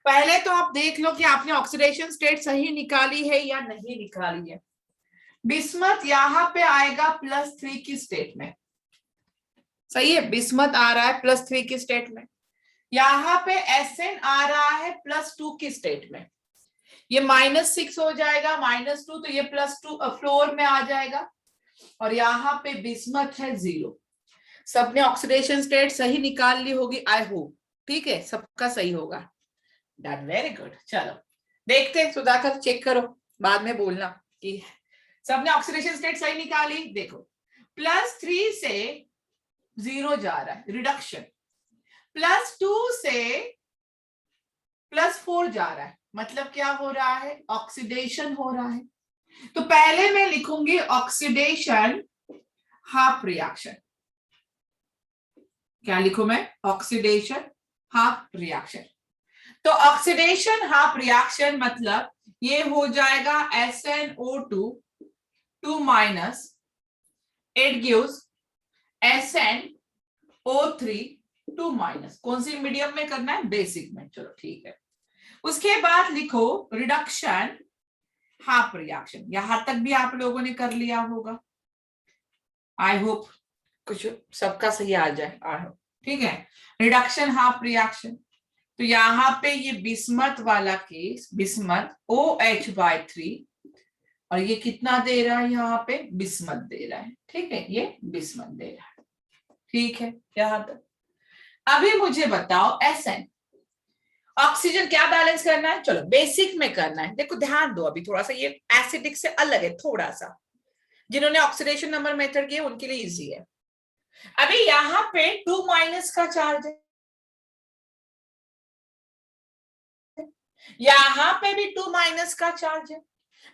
A: पहले तो आप देख लो कि आपने ऑक्सीडेशन स्टेट सही निकाली है या नहीं निकाली है। बिस्मथ यहाँ पे आएगा +3 की स्टेट में, सही है। बिस्मथ आ रहा है +3 की स्टेट में। यहाँ पे एसएन आ रहा है +2 की स्टेट में। ये -6 हो जाएगा, -2, तो ये +2 फ्लोर में आ जाएगा। और यहाँ पे बिस्मथ है 0। सबने ऑक्सीडेशन स्टेट सही निकाल ली होगी, आई होप। ठीक है, सबका सही होगा। That very good. चलो देखते हैं, सुधाकर चेक करो, बाद में बोलना कि सबने ऑक्सीडेशन स्टेट सही निकाली। देखो +3 से 0 जा रहा है, रिडक्शन। +2 से +4 जा रहा है, मतलब क्या हो रहा है, ऑक्सीडेशन हो रहा है। तो पहले मैं लिखूंगी ऑक्सीडेशन हाफ रिएक्शन। क्या लिखूं मैं, ऑक्सीडेशन हाफ रिएक्शन। तो ऑक्सीडेशन हाफ रिएक्शन मतलब ये हो जाएगा SnO2 2-, इट गिव्स SnO3 2-। कौन सी मीडियम में करना है, बेसिक में। चलो ठीक है। उसके बाद लिखो रिडक्शन हाफ रिएक्शन। यहां तक भी आप लोगों ने कर लिया होगा, आई होप कुछ सबका सही आ जाए, आई होप। ठीक है, रिडक्शन हाफ रिएक्शन। तो यहाँ पे ये बिस्मथ वाला केस, बिस्मथ OH/3, और ये कितना दे रहा है, यहाँ पे बिस्मथ दे रहा है। ठीक है, ये बिस्मथ दे रहा है। ठीक है, यहाँ तक। अभी मुझे बताओ SN, ऑक्सीजन क्या बैलेंस करना है, चलो बेसिक में करना है। देखो ध्यान दो, अभी थोड़ा सा ये एसिडिक से अलग है थोड़ा सा, जिन्होंने ऑक्सीडेशन नंबर मेथड किया उनके लिए इजी है। अभी यहाँ पे 2- का चार्ज है, यहाँ पे भी 2- का चार्ज है,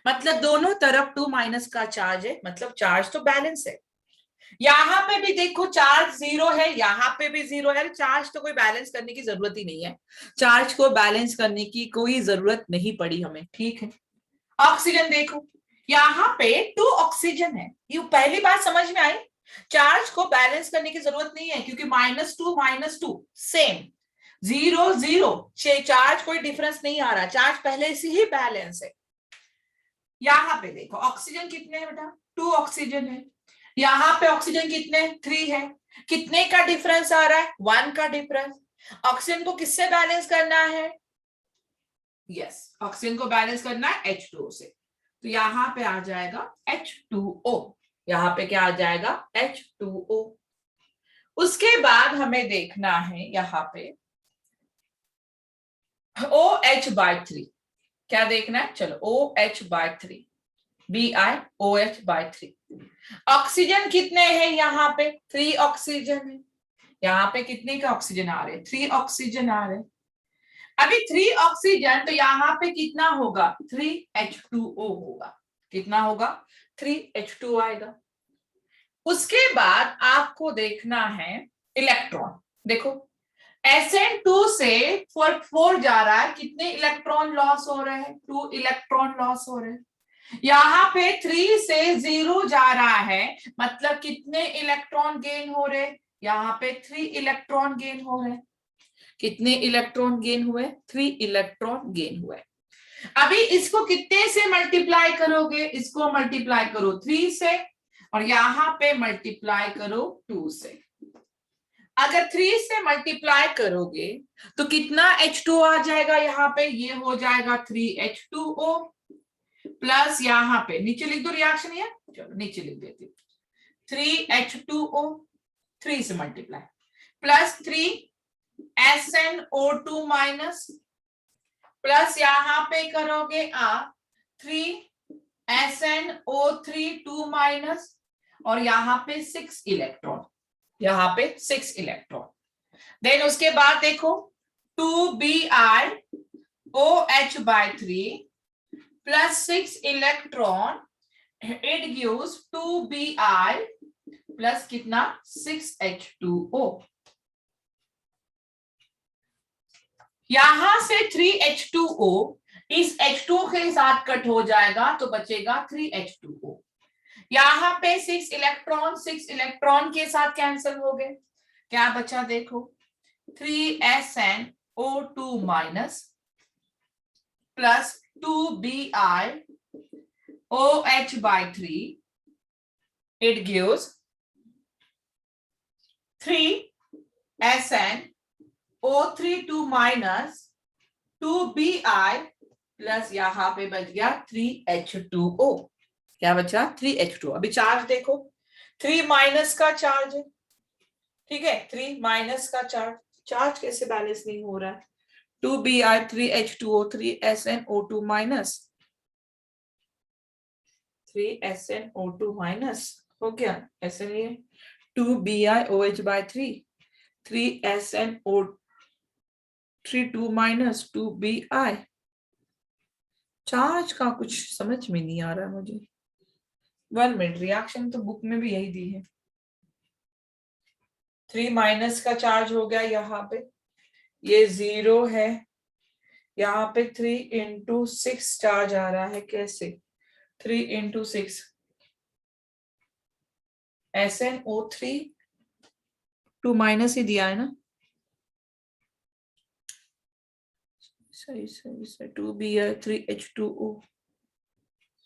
A: मतलब दोनों तरफ 2- का चार्ज है, मतलब चार्ज तो बैलेंस है। यहाँ पे भी देखो चार्ज 0 है, यहाँ पे भी 0 है। चार्ज तो कोई बैलेंस करने की जरूरत ही नहीं है, चार्ज को बैलेंस करने की कोई जरूरत नहीं पड़ी हमें। ठीक है, ऑक्सीजन देखो, यहाँ पे 2 ऑक्सीजन है। ये पहली बात समझ में आई, चार्ज को बैलेंस करने की जरूरत नहीं है, क्योंकि -2 सेम, 0 0 चार्ज कोई डिफरेंस नहीं आ रहा, चार्ज पहले से ही बैलेंस है। यहाँ पे देखो ऑक्सीजन कितने है बेटा, 2 ऑक्सीजन है। यहाँ पे ऑक्सीजन कितने, 3 है। कितने का डिफरेंस आ रहा है, 1 का डिफरेंस। ऑक्सीजन को किससे बैलेंस करना है, यस, ऑक्सीजन को बैलेंस करना है H2O से। तो यहाँ पे आ जाएगा H2O, यहाँ पे क्या आ जाएगा, H2O। उसके बाद हमें देखना है यहाँ पे OH/3, क्या देखना है, चलो OH/3, BiOH/3। ऑक्सीजन कितने हैं, यहाँ पे 3 ऑक्सीजन है। यहाँ पे कितने का ऑक्सीजन आ रहे हैं, 3 ऑक्सीजन आ रहे हैं। अभी 3 ऑक्सीजन, तो यहाँ पे कितना होगा, 3H2O होगा। कितना होगा, 3H2O आएगा। उसके बाद आपको देखना है इलेक्ट्रॉन। देखो SN2 से 4 जा रहा है, कितने इलेक्ट्रॉन लॉस हो रहे हैं, 2 इलेक्ट्रॉन लॉस हो रहे हैं। यहाँ पे 3 से 0 जा रहा है, मतलब कितने इलेक्ट्रॉन गेन हो रहे, यहाँ पे 3 इलेक्ट्रॉन गेन हो रहे। कितने इलेक्ट्रॉन गेन हुए, 3 इलेक्ट्रॉन गेन हुए। अभी इसको कितने से मल्टीप्लाई करोगे, इसको मल्टीप्लाई करो 3 से, और यहाँ पे मल्टीप्लाई करो 2 से। अगर 3 से मल्टीप्लाई करोगे तो कितना H2O आ जाएगा, यहाँ पे ये हो जाएगा 3H2O प्लस, यहाँ पे नीचे लिख दो रिएक्शन, है चलो नीचे लिख देती हूँ, 3H2O 3 से मल्टीप्लाई प्लस 3SnO2- प्लस यहाँ पे करोगे 3SnO3 2- और यहाँ पे 6 इलेक्ट्रॉन, यहाँ पे 6 इलेक्ट्रॉन। देन उसके बाद देखो 2BiOH/3 plus 6 electron, it gives 2Bi plus कितना, 6H2O। यहां से 3H2O इस H2O के साथ कट हो जाएगा, तो बचेगा 3H2O। यहाँ पे 6 इलेक्ट्रॉन के साथ कैंसिल हो गए, क्या बचा देखो, 3SnO2- plus 2BiOH/3, it gives 3SnO3 2- 2Bi plus यहाँ पे बच गया 3H2O। क्या बचा, 3H2O। अभी चार्ज देखो, 3- का चार्ज है, ठीक है, 3 माइनस का चार्ज, चार्ज कैसे बैलेंस नहीं हो रहा है? 2Br 3H2O 3SnO2 minus 3SnO2 minus हो गया, ऐसे नहीं है 2BiOH by 3 3SnO3 2 minus 2Bi। Charge का कुछ समझ में नहीं आ रहा है मुझे। 1 मिनट, रिएक्शन तो बुक में भी यही दी है। 3 माइनस का चार्ज हो गया यहाँ पे, ये 0 है, यहाँ पे 3 इंटू 6 चार्ज आ रहा है, कैसे 3 इंटू 6 SnO3 2 माइनस ही दिया है ना, सही सही सही 2Br 3H2O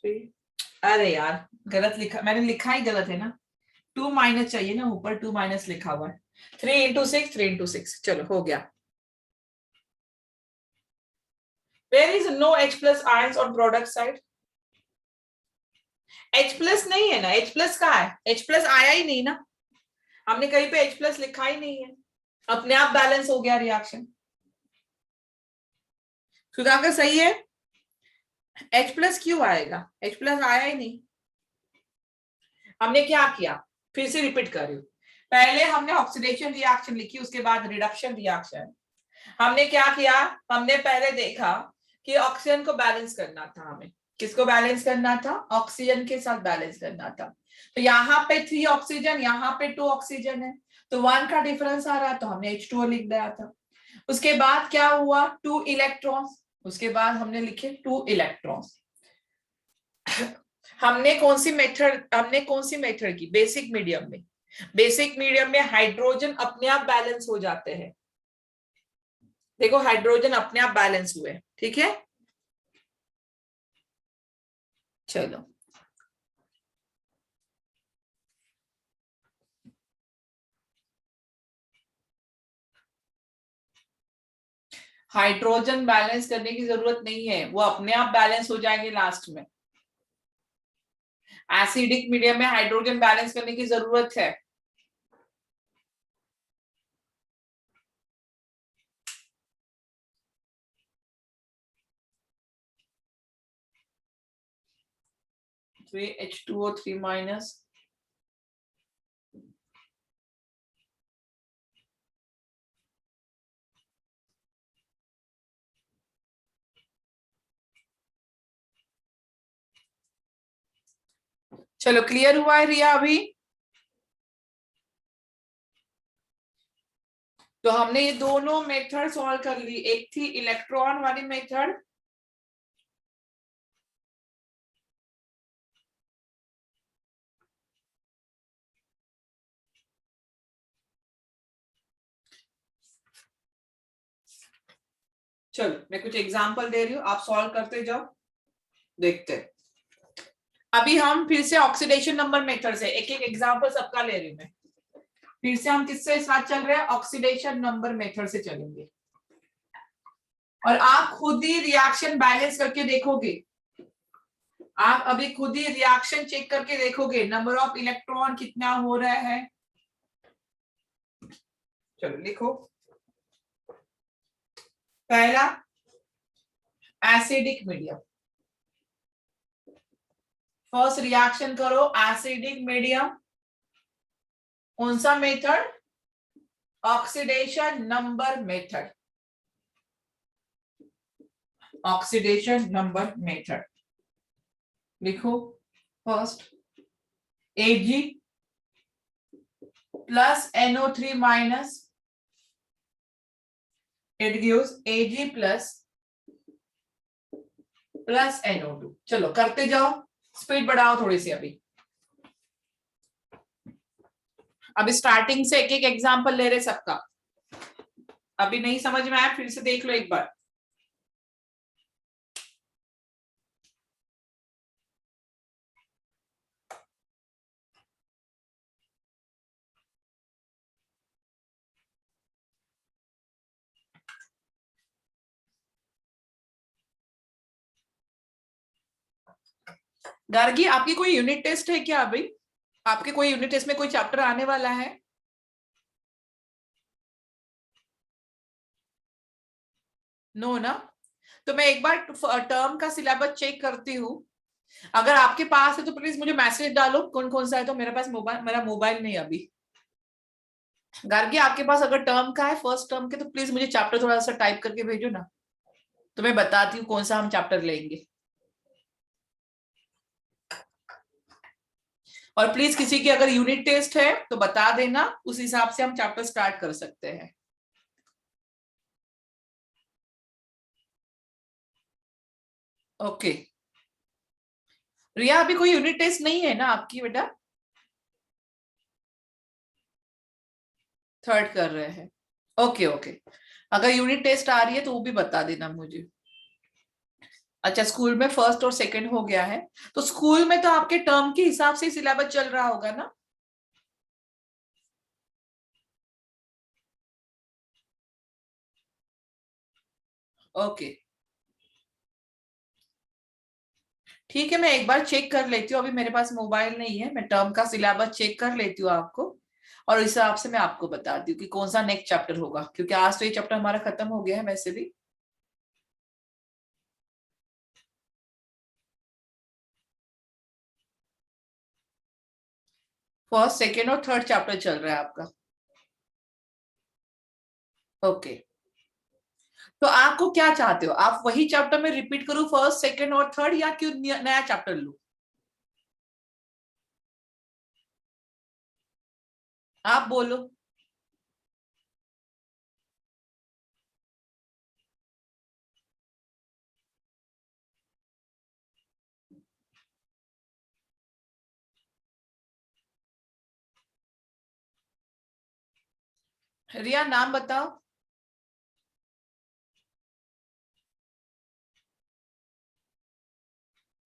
A: 3। अरे यार गलत लिखा मैंने, लिखा ही गलत है ना, 2 माइनस चाहिए ना, ऊपर 2 माइनस लिखा हुआ है, 3 इंटू 6 3 इंटू 6, चलो हो गया। There is no H plus ions on product side. H plus नहीं है ना, H plus कहाँ है? H plus आया ही नहीं ना, हमने कहीं पे H plus लिखा ही नहीं है, अपने आप बैलेंस हो गया रिएक्शन। सुधाकर सही है, H plus क्यों आएगा? H plus आया ही नहीं। हमने क्या किया, फिर से रिपीट कर रही हूँ, पहले हमने ऑक्सीडेशन रिएक्शन लिखी, उसके बाद रिडक्शन रिएक्शन। हमने क्या किया, हमने पहले देखा कि ऑक्सीजन को बैलेंस करना था, हमें किसको बैलेंस करना था? ऑक्सीजन के साथ बैलेंस करना था। तो यहाँ पे 3 ऑक्सीजन, यहाँ पे 2 ऑक्सीजन है, तो 1 का डिफरेंस आ रहा, तो हमने H2O लिख दिया था। उसके बाद क्या हुआ, 2 इलेक्ट्रॉन्स, उसके बाद हमने लिखे 2 इलेक्ट्रॉन्स। हमने कौन सी मेथड की? बेसिक मीडियम में। बेसिक मीडियम में हाइड्रोजन अपने आप बैलेंस हो जाते हैं, देखो हाइड्रोजन अपने आप बैलेंस हुए, ठीक है। चलो हाइड्रोजन बैलेंस करने की जरूरत नहीं है, वो अपने आप बैलेंस हो जाएंगे लास्ट में। एसिडिक मीडियम में हाइड्रोजन बैलेंस करने की जरूरत है। H2O 3 माइनस, चलो क्लियर हुआ है रिया अभी? तो हमने ये दोनों मेथड सॉल्व कर ली, एक थी इलेक्ट्रॉन वाली मेथड, चलो मैं कुछ एग्जांपल दे रही हूँ, आप सॉल्व करते जाओ, देखते हैं। अभी हम फिर से ऑक्सीडेशन नंबर मेथड से एक एक एग्जांपल सबका ले रही हूँ मैं। फिर से हम किससे साथ चल रहे हैं? ऑक्सीडेशन नंबर मेथड से चलेंगे, और आप खुद ही रिएक्शन बैलेंस करके देखोगे, आप अभी खुद ही रिएक्शन चेक करके देखोगे, नंबर ऑफ इलेक्ट्रॉन कितना हो रहा है। चलो लिखो, पहला एसिडिक मीडियम, फर्स्ट रिएक्शन करो एसिडिक मीडियम, कौन सा method? Oxidation number method, oxidation number method लिखो। First Ag plus NO3 minus, it gives Ag plus NO2। चलो करते जाओ, स्पीड बढ़ाओ थोड़ी सी। अभी स्टार्टिंग से एक एक एग्जांपल ले रहे सबका, अभी नहीं समझ में आया फिर से देख लो एक बार। गार्गी आपकी कोई यूनिट टेस्ट है क्या? अभी आपके कोई यूनिट टेस्ट में कोई चैप्टर आने वाला है? नो ना? तो मैं एक बार टर्म का सिलेबस चेक करती हूँ। अगर आपके पास है तो प्लीज मुझे मैसेज डालो कौन कौन सा है। तो मेरे पास मेरा मोबाइल नहीं है अभी। गार्गी, आपके पास अगर टर्म का है, फर्स्ट टर्म के, तो प्लीज मुझे चैप्टर थोड़ा सा टाइप करके भेजो ना, तो मैं बताती हूँ कौन सा हम चैप्टर लेंगे। और प्लीज किसी की अगर यूनिट टेस्ट है तो बता देना, उस हिसाब से हम चैप्टर स्टार्ट कर सकते हैं। ओके। रिया, अभी कोई यूनिट टेस्ट नहीं है ना आपकी बेटा? थर्ड कर रहे हैं। Okay okay. अगर यूनिट टेस्ट आ रही है तो वो भी बता देना मुझे। अच्छा, स्कूल में फर्स्ट और सेकंड हो गया है, तो स्कूल में तो आपके टर्म के हिसाब से सिलेबस चल रहा होगा ना? ओके, ठीक है, मैं एक बार चेक कर लेती हूँ। अभी मेरे पास मोबाइल नहीं है, मैं टर्म का सिलेबस चेक कर लेती हूँ आपको, और इस हिसाब से मैं आपको बताती हूँ कि कौन सा नेक्स्ट चैप्टर होगा, क्योंकि आज तो ये चैप्टर हमारा खत्म हो गया है वैसे भी। फर्स्ट, सेकेंड और थर्ड चैप्टर चल रहा है आपका। ओके, तो आपको क्या चाहते हो? आप वही चैप्टर में रिपीट करूं फर्स्ट, सेकेंड और थर्ड, या क्यों नया चैप्टर लूं? आप बोलो। रिया, नाम बताओ।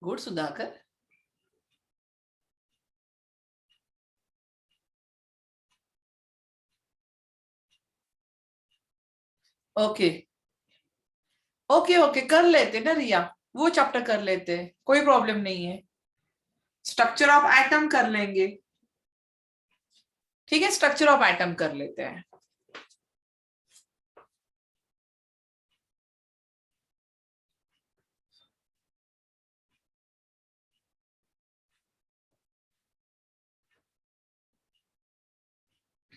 A: Good, Sudhakar. Okay okay okay, कर लेते ना रिया, वो चैप्टर कर लेते हैं, कोई प्रॉब्लम नहीं है। स्ट्रक्चर ऑफ एटम कर लेंगे। ठीक है, स्ट्रक्चर ऑफ एटम कर लेते हैं।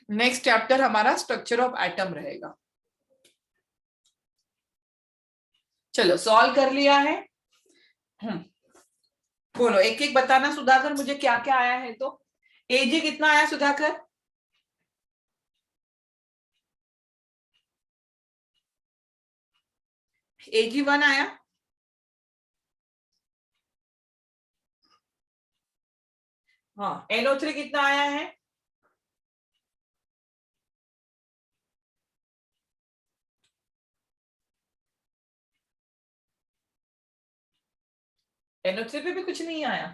A: नेक्स्ट चैप्टर हमारा स्ट्रक्चर ऑफ एटम रहेगा। चलो, सॉल्व कर लिया है। हम्म, बोलो, एक एक बताना सुधाकर मुझे क्या क्या आया है। तो एजी कितना आया सुधाकर? AG1 आया। हाँ, NO3 कितना आया है? NO3 पे भी कुछ नहीं आया।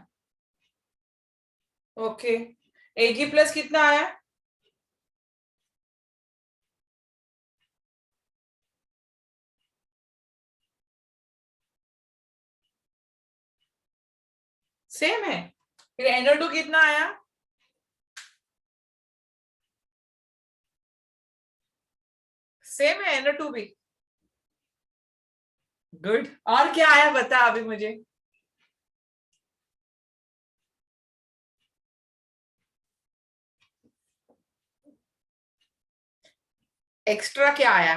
A: ओके, AG+ कितना आया? सेम है। फिर NO2 कितना आया? सेम है NO2 भी। गुड। और क्या आया बता अभी मुझे। एक्स्ट्रा क्या आया?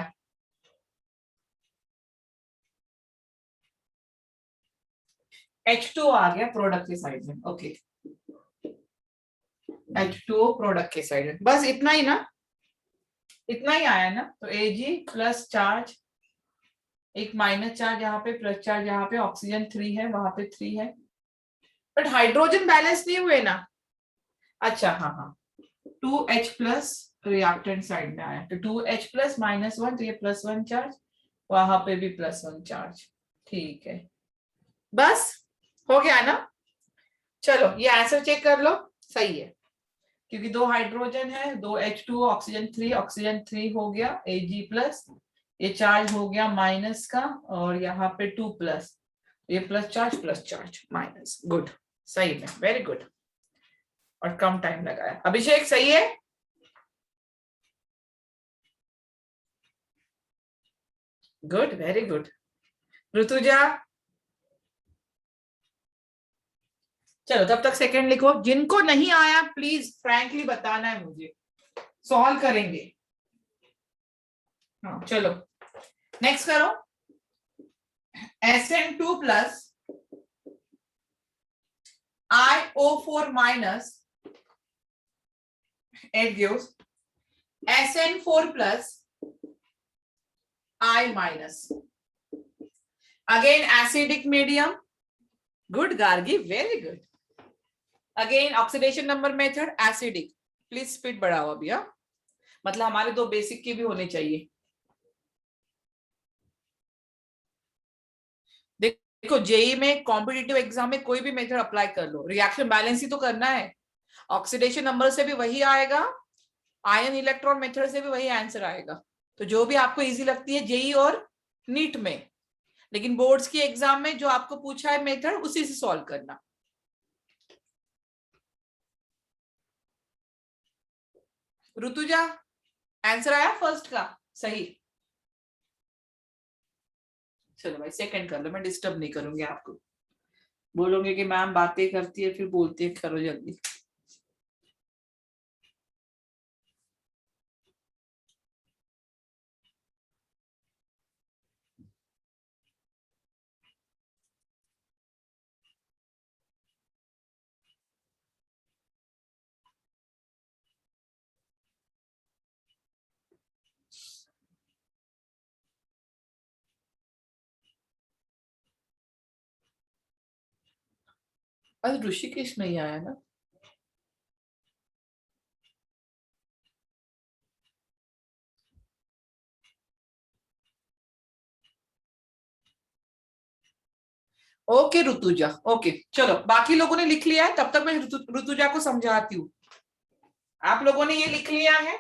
A: H2O आ गया प्रोडक्ट के साइड में। ओके, H2O प्रोडक्ट के साइड में, बस इतना ही ना? इतना ही आया ना? तो Ag+ चार्ज, एक माइनस चार्ज यहाँ पे, प्लस चार्ज यहाँ पे, ऑक्सीजन 3 है, वहां पे 3 है, बट हाइड्रोजन बैलेंस नहीं हुए ना? अच्छा, हाँ हाँ, 2H+ रिएक्टेंट साइड में आया, तो 2H+ -1, तो ये +1 चार्ज, वहां पे भी +1 चार्ज। ठीक है, बस हो गया ना? चलो, ये आंसर चेक कर लो। सही है, क्योंकि दो हाइड्रोजन है, दो H2O, ऑक्सीजन 3 हो गया Ag+, ये चार्ज हो गया माइनस का, और यहाँ पे 2+, ये प्लस चार्ज माइनस। गुड, सही में, वेरी गुड। और कम टाइम लगाया। अभिषेक, सही है? Good, very good. ऋतुजा, चलो तब तक सेकंड लिखो। जिनको नहीं आया प्लीज फ्रैंकली बताना है मुझे, सॉल्व करेंगे। हाँ चलो नेक्स्ट करो। SN2 plus IO4 minus, it gives SN4 plus I minus. Again acidic medium. Good Gargi, very good. Again oxidation number method, acidic. Please speed बढ़ाओ अभी। हाँ मतलब हमारे दो बेसिक की भी होने चाहिए। देखो जेई में कॉम्पिटिटिव एग्जाम में कोई भी मेथड अप्लाई कर लो, रिएक्शन बैलेंस ही तो करना है। ऑक्सीडेशन नंबर से भी वही आएगा, आयन इलेक्ट्रॉन मेथड से भी वही आंसर आएगा। तो जो भी आपको इजी लगती है जेई और नीट में, लेकिन बोर्ड्स की एग्जाम में जो आपको पूछा है मेथड उसी से सॉल्व करना। ऋतुजा आंसर आया फर्स्ट का सही? चलो भाई सेकंड कर लो, मैं डिस्टर्ब नहीं करूंगी आपको। बोलोगे कि मैम बातें करती है फिर बोलती है, करो जल्दी। अरे ऋषिकेश नहीं आया ना? ओके ऋतुजा, ओके चलो बाकी लोगों ने लिख लिया है, तब तक मैं ऋतुजा को समझाती हूँ। आप लोगों ने ये लिख लिया है?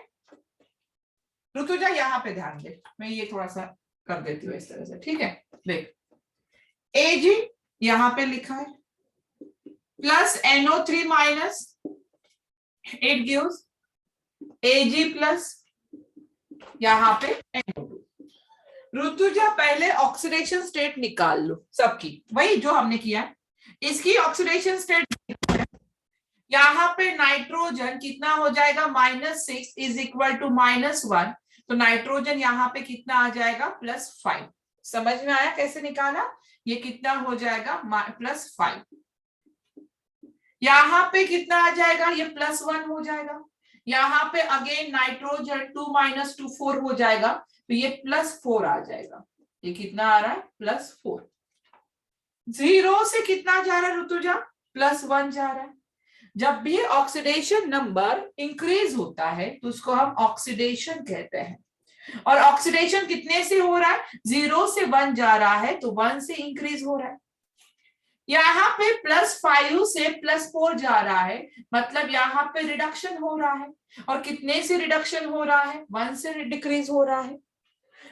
A: ऋतुजा यहाँ पे ध्यान दे, मैं ये थोड़ा सा कर देती हूँ इस तरह से, ठीक है? देख Ag यहाँ पे लिखा है plus NO3 minus, it gives Ag plus यहाँ पे NO2। ऋतुजा पहले ऑक्सीडेशन स्टेट निकाल लो सबकी, वही जो हमने किया। इसकी ऑक्सीडेशन स्टेट यहाँ पे नाइट्रोजन कितना हो जाएगा, -6 इज इक्वल टू -1, तो नाइट्रोजन यहाँ पे कितना आ जाएगा, +5। समझ में आया कैसे निकाला? ये कितना हो जाएगा, +5। यहाँ पे कितना आ जाएगा, ये +1 हो जाएगा। यहाँ पे अगेन नाइट्रोजन 2 - 2 4 हो जाएगा, तो ये +4 आ जाएगा। ये कितना आ रहा है, +4। 0 से कितना जा रहा है ऋतुजा, +1 जा रहा है। जब भी ऑक्सीडेशन नंबर इंक्रीज होता है तो उसको हम ऑक्सीडेशन कहते हैं। और ऑक्सीडेशन कितने से हो रहा है, 0 से 1 जा रहा है, तो 1 से इंक्रीज हो रहा है। यहाँ पे +5 से +4 जा रहा है, मतलब यहाँ पे रिडक्शन हो रहा है। और कितने से रिडक्शन हो रहा है, 1 से डिक्रीज हो रहा है।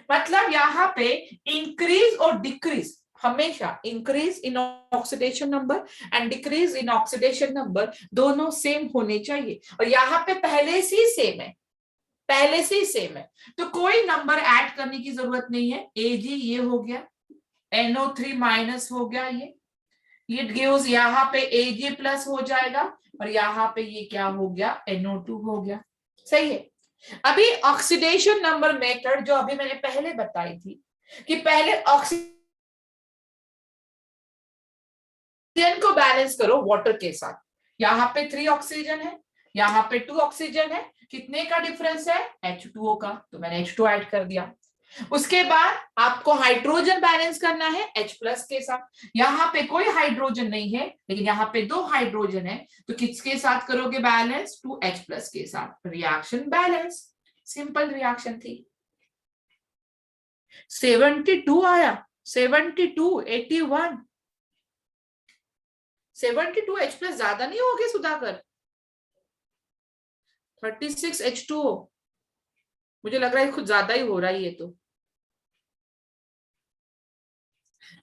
A: मतलब यहाँ पे इंक्रीज और डिक्रीज, हमेशा increase in oxidation number and decrease in oxidation number दोनों सेम होने चाहिए। और यहाँ पे पहले से ही सेम है, पहले से ही सेम है, तो कोई नंबर ऐड करने की जरूरत नहीं है। Ag ये हो गया, NO3 माइनस हो गया, ये गिव्स यहाँ पे Ag प्लस हो जाएगा, और यहाँ पे ये क्या हो गया, NO2 हो गया। सही है। अभी ऑक्सीडेशन नंबर मेथड जो अभी मैंने पहले बताई थी कि पहले ऑक्सीजन को बैलेंस करो वाटर के साथ। यहाँ पे 3 ऑक्सीजन है, यहाँ पे 2 ऑक्सीजन है, कितने का डिफरेंस है, H2O का, तो मैंने H2 ऐड कर दिया। उसके बाद आपको हाइड्रोजन बैलेंस करना है H+ के साथ। यहाँ पे कोई हाइड्रोजन नहीं है, लेकिन यहाँ पे 2 हाइड्रोजन है, तो किसके साथ करोगे बैलेंस, 2H+ के साथ। रिएक्शन बैलेंस, सिंपल रिएक्शन थी। 72 आया, 72, 81, 72 H+ ज्यादा नहीं हो गया सुधाकर? 36 H2O, मुझे लग रहा है कुछ ज्यादा ही हो रहा है ये तो।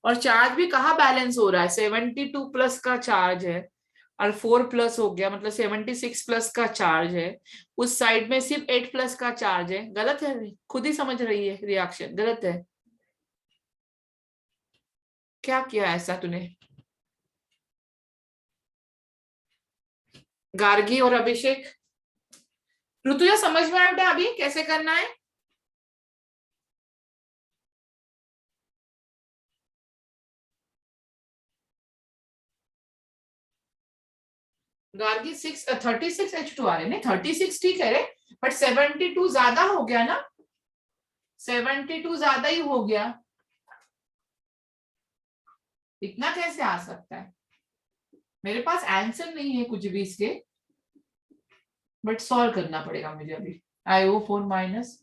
A: और चार्ज भी कहाँ बैलेंस हो रहा है, 72 प्लस का चार्ज है और 4 प्लस हो गया, मतलब 76 प्लस का चार्ज है। उस साइड में सिर्फ 8 प्लस का चार्ज है। गलत है, खुद ही समझ रही है, रिएक्शन गलत है। क्या किया ऐसा तूने? गार्गी और अभिषेक, ऋतुजा समझ में आया बेटा अभी कैसे करना है? गार्गी 36 आ रहे, नहीं 36 ठीक है रे, बट 72 ज्यादा हो गया ना, 72 ज्यादा ही हो गया, इतना कैसे आ सकता है? मेरे पास आंसर नहीं है कुछ भी इसके, बट सॉल्व करना पड़ेगा मुझे अभी। IO4 minus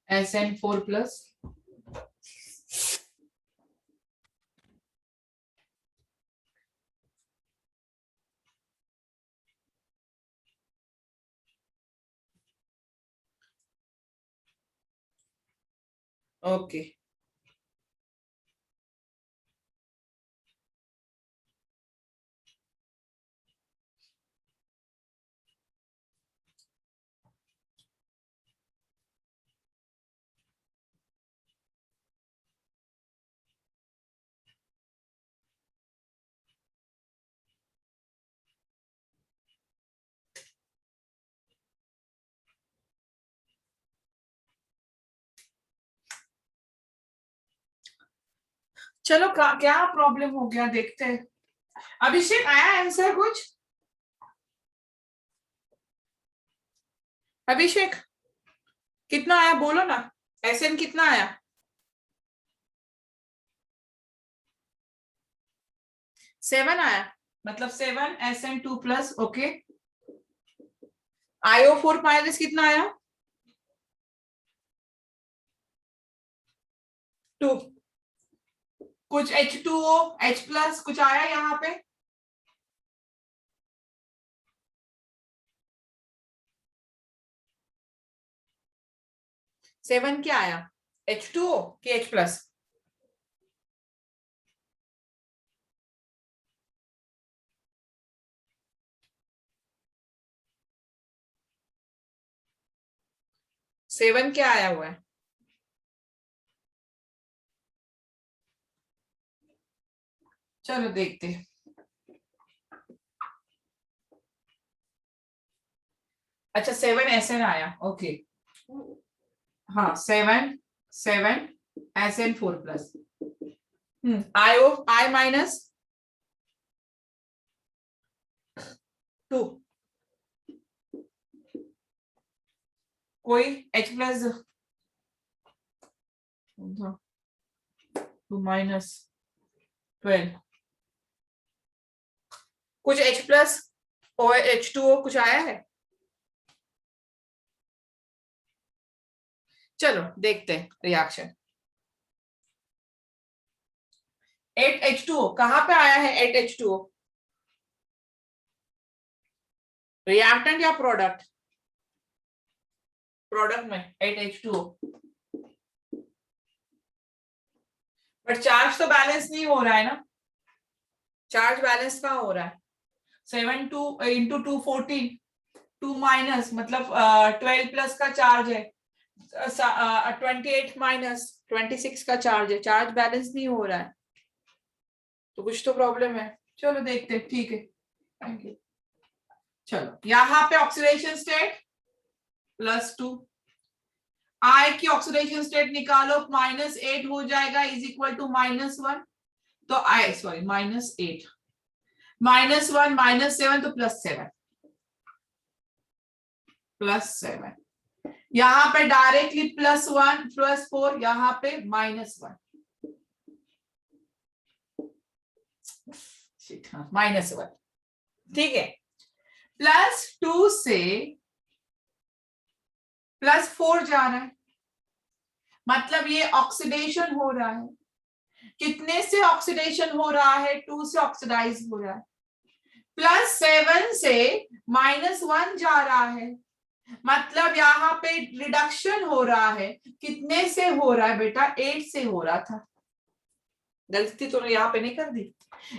A: SN4 plus, okay चलो क्या प्रॉब्लम हो गया देखते हैं। अभिषेक आया आंसर कुछ? अभिषेक कितना आया बोलो ना, SN कितना आया? 7 आया, मतलब 7 SN2 plus, okay. IO4 minus कितना आया? 2। कुछ H2O H प्लस कुछ आया यहाँ पे? सेवन क्या आया, H2O कि H प्लस? सेवन क्या आया हुआ है? चलो देखते हैं। अच्छा 7 SN आया, ओके। हाँ 7 SN4 प्लस, I माइनस 2, कोई H प्लस 2 माइनस 12, कुछ H प्लस और H2O कुछ आया है? चलो देखते हैं रिएक्शन। 8H2O कहां पे आया है? 8H2O रिएक्टेंट या प्रोडक्ट? प्रोडक्ट में 8H2O, बट चार्ज तो बैलेंस नहीं हो रहा है ना, चार्ज बैलेंस कहाँ हो रहा है? 7 2 इंटू 2 14, 2 माइनस मतलब 12 प्लस का चार्ज है, 28 माइनस 26 का चार्ज है, चार्ज बैलेंस नहीं हो रहा है, तो कुछ तो प्रॉब्लम है। चलो देखते हैं, ठीक है, थैंक यू। चलो यहाँ पे ऑक्सीडेशन स्टेट +2, I की ऑक्सीडेशन स्टेट निकालो, -8 हो जाएगा इज इक्वल टू -1, तो I सॉरी -8 -1 -7 तो +7 +7, यहाँ पे डायरेक्टली +1 +4, यहाँ पे -1 -1, ठीक है। +2 से +4 जा रहा है, मतलब ये ऑक्सीडेशन हो रहा है। कितने से ऑक्सीडेशन हो रहा है? 2 से ऑक्सीडाइज हो रहा है। +7 से -1 जा रहा है, मतलब यहाँ पे रिडक्शन हो रहा है। कितने से हो रहा है बेटा? 8 से हो रहा था, गलती तो यहाँ पे नहीं कर दी।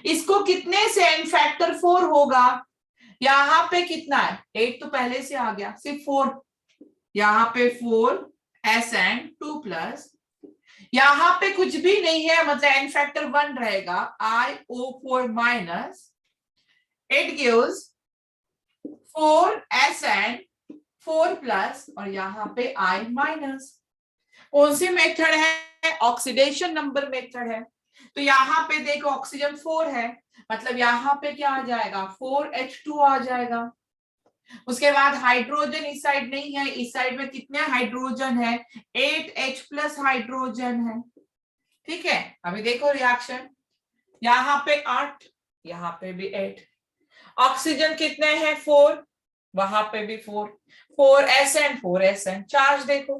A: इसको कितने से? n फैक्टर 4 होगा। यहाँ पे कितना है? 8 तो पहले से आ गया, सिर्फ 4, यहाँ पे 4 SN2 प्लस, यहाँ पे कुछ भी नहीं है, मतलब n फैक्टर 1 रहेगा, iO4 minus, it gives 4SN 4 plus, और यहाँ पे I माइनस। कौन सी मेथड है? ऑक्सीडेशन नंबर मेथड है। तो यहाँ पे देखो ऑक्सीजन 4 है, मतलब यहाँ पे क्या आ जाएगा? 4H2 आ जाएगा। उसके बाद हाइड्रोजन इस साइड नहीं है, इस साइड में कितने हाइड्रोजन है? 8H प्लस हाइड्रोजन है। ठीक है, अभी देखो रिएक्शन, यहाँ पे 8, यहाँ पे भी 8। ऑक्सीजन कितने हैं? 4, वहां पे भी 4, 4SN 4SN। चार्ज देखो,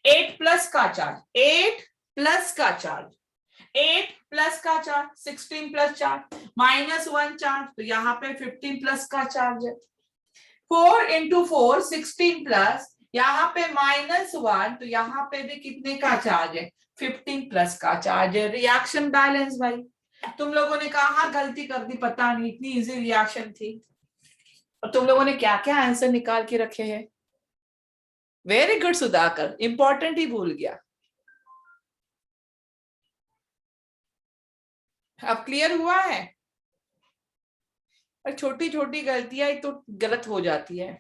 A: 8 प्लस का चार्ज, 8 प्लस का चार्ज, 8 प्लस का चार्ज, 16 प्लस चार्ज, -1 चार्ज, तो यहाँ पे 15 प्लस का चार्ज है। 4 इंटू 4 16 प्लस, यहाँ पे -1, तो यहाँ पे भी कितने का चार्ज है? 15 प्लस का चार्ज है। रिएक्शन बैलेंस भाई। तुम लोगों ने कहा गलती कर दी, पता नहीं, इतनी इजी रिएक्शन थी और तुम लोगों ने क्या क्या आंसर निकाल के रखे हैं। वेरी गुड सुधाकर, इंपॉर्टेंट ही भूल गया। अब क्लियर हुआ है? और छोटी छोटी गलतियां तो गलत हो जाती है।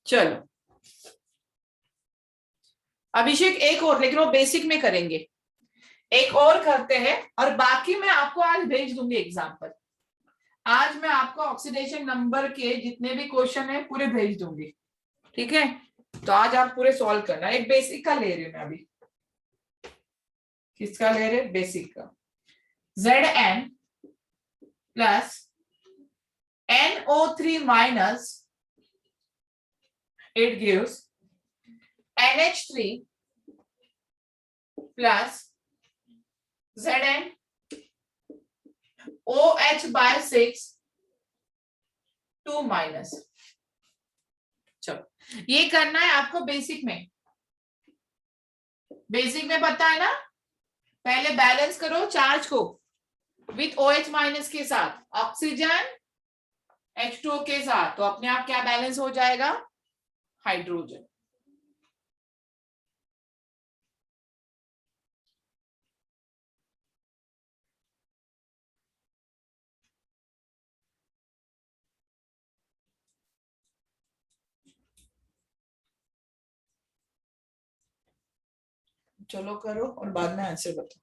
A: चलो अभिषेक एक और, लेकिन वो बेसिक में करेंगे, एक और करते हैं और बाकी मैं आपको आज भेज दूंगी एग्जाम्पल। आज मैं आपको ऑक्सीडेशन नंबर के जितने भी क्वेश्चन है पूरे भेज दूंगी। ठीक है, तो आज आप पूरे सॉल्व करना। एक बेसिक का ले रही हूं मैं अभी। किसका ले रहे? बेसिक का। Zn plus NO3 minus, it gives NH3 plus Zn OH by 6 2 minus. चलो ये करना है आपको बेसिक में। बेसिक में पता है ना, पहले बैलेंस करो चार्ज को विथ OH माइनस के साथ, ऑक्सीजन H2O के साथ, तो अपने आप क्या बैलेंस हो जाएगा? हाइड्रोजन। चलो करो और बाद में आंसर बताओ।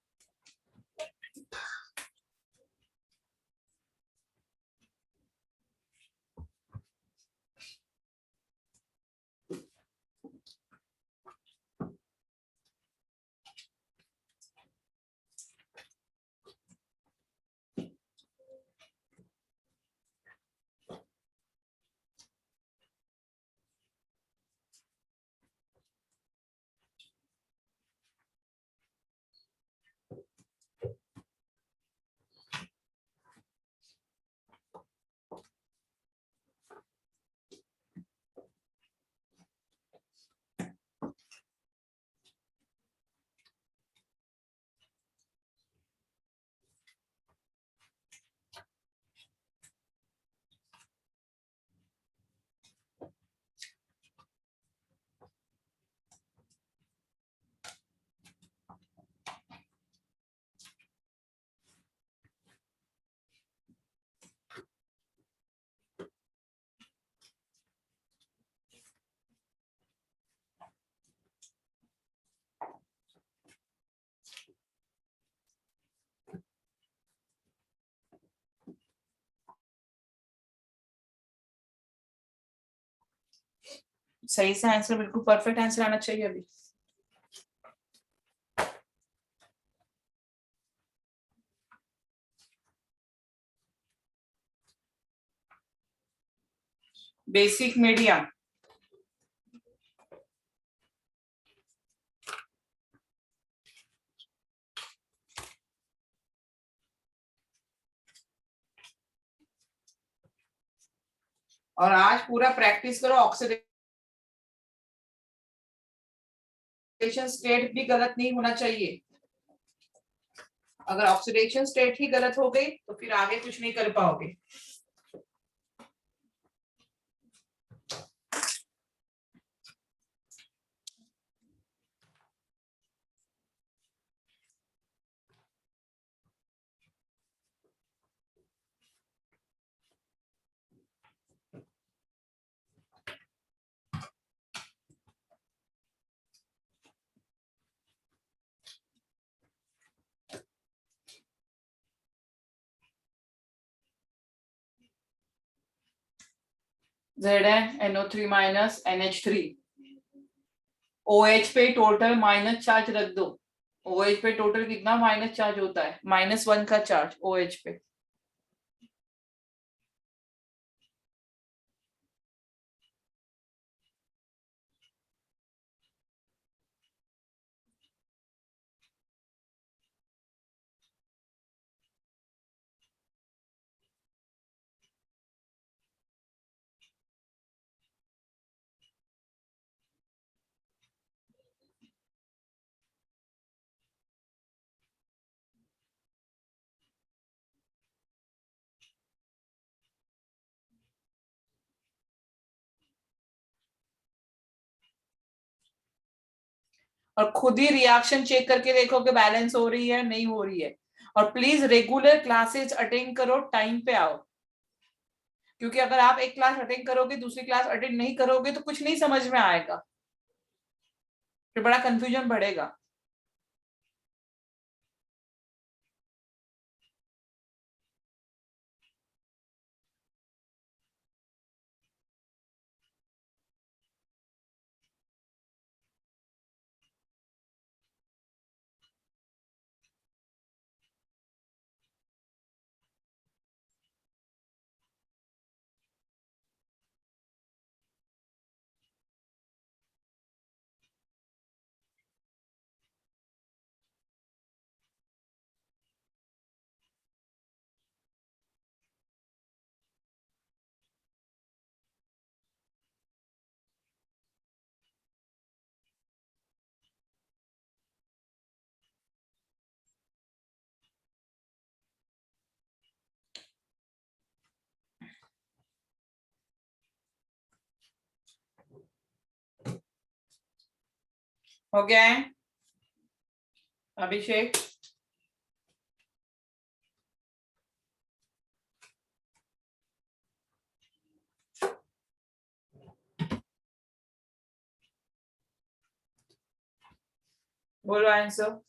A: सही से आंसर, बिल्कुल परफेक्ट आंसर आना चाहिए अभी। बेसिक मीडियम, और आज पूरा प्रैक्टिस करो। ऑक्सीडेशन स्टेट भी गलत नहीं होना चाहिए। अगर ऑक्सीडेशन स्टेट ही गलत हो गई तो फिर आगे कुछ नहीं कर पाओगे। Zn NO3 minus NH3 OH पे टोटल माइनस चार्ज रख दो। OH पे टोटल कितना माइनस चार्ज होता है? -1 का चार्ज OH पे। और खुद ही रिएक्शन चेक करके देखो कि बैलेंस हो रही है नहीं हो रही है। और प्लीज रेगुलर क्लासेस अटेंड करो, टाइम पे आओ, क्योंकि अगर आप एक क्लास अटेंड करोगे दूसरी क्लास अटेंड नहीं करोगे तो कुछ नहीं समझ में आएगा, फिर बड़ा कंफ्यूजन बढ़ेगा। हो गया है अभिषेक? बोलो आंसर।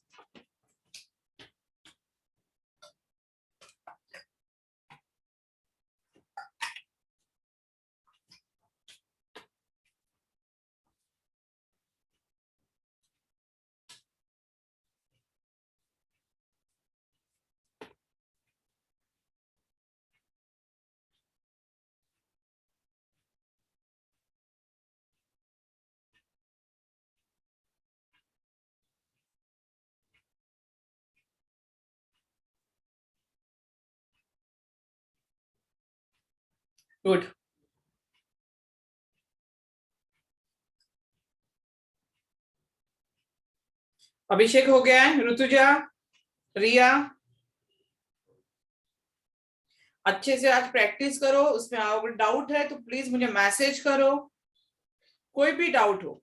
A: गुड। अभिषेक हो गया है। ऋतुजा, रिया, अच्छे से आज प्रैक्टिस करो। उसमें अगर डाउट है तो प्लीज मुझे मैसेज करो, कोई भी डाउट हो।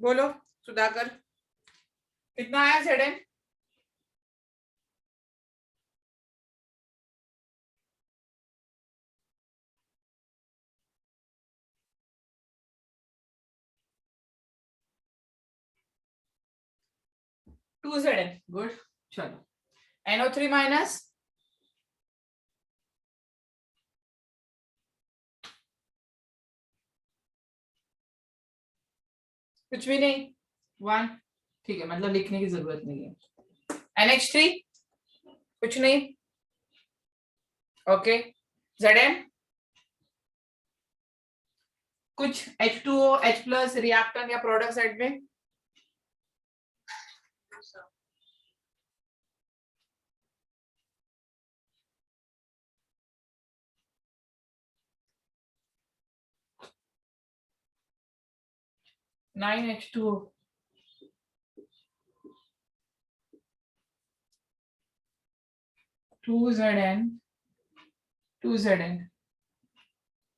A: बोलो सुधाकर, कितना आया Zn? To Zn, good. चलो NO3 माइनस कुछ भी नहीं, 1। ठीक है, मतलब लिखने की जरूरत नहीं है। NH3 कुछ नहीं, ओके। Zn कुछ H2O H प्लस रिएक्टेंट या प्रोडक्ट साइड में? नाइन H2O, टू Zn,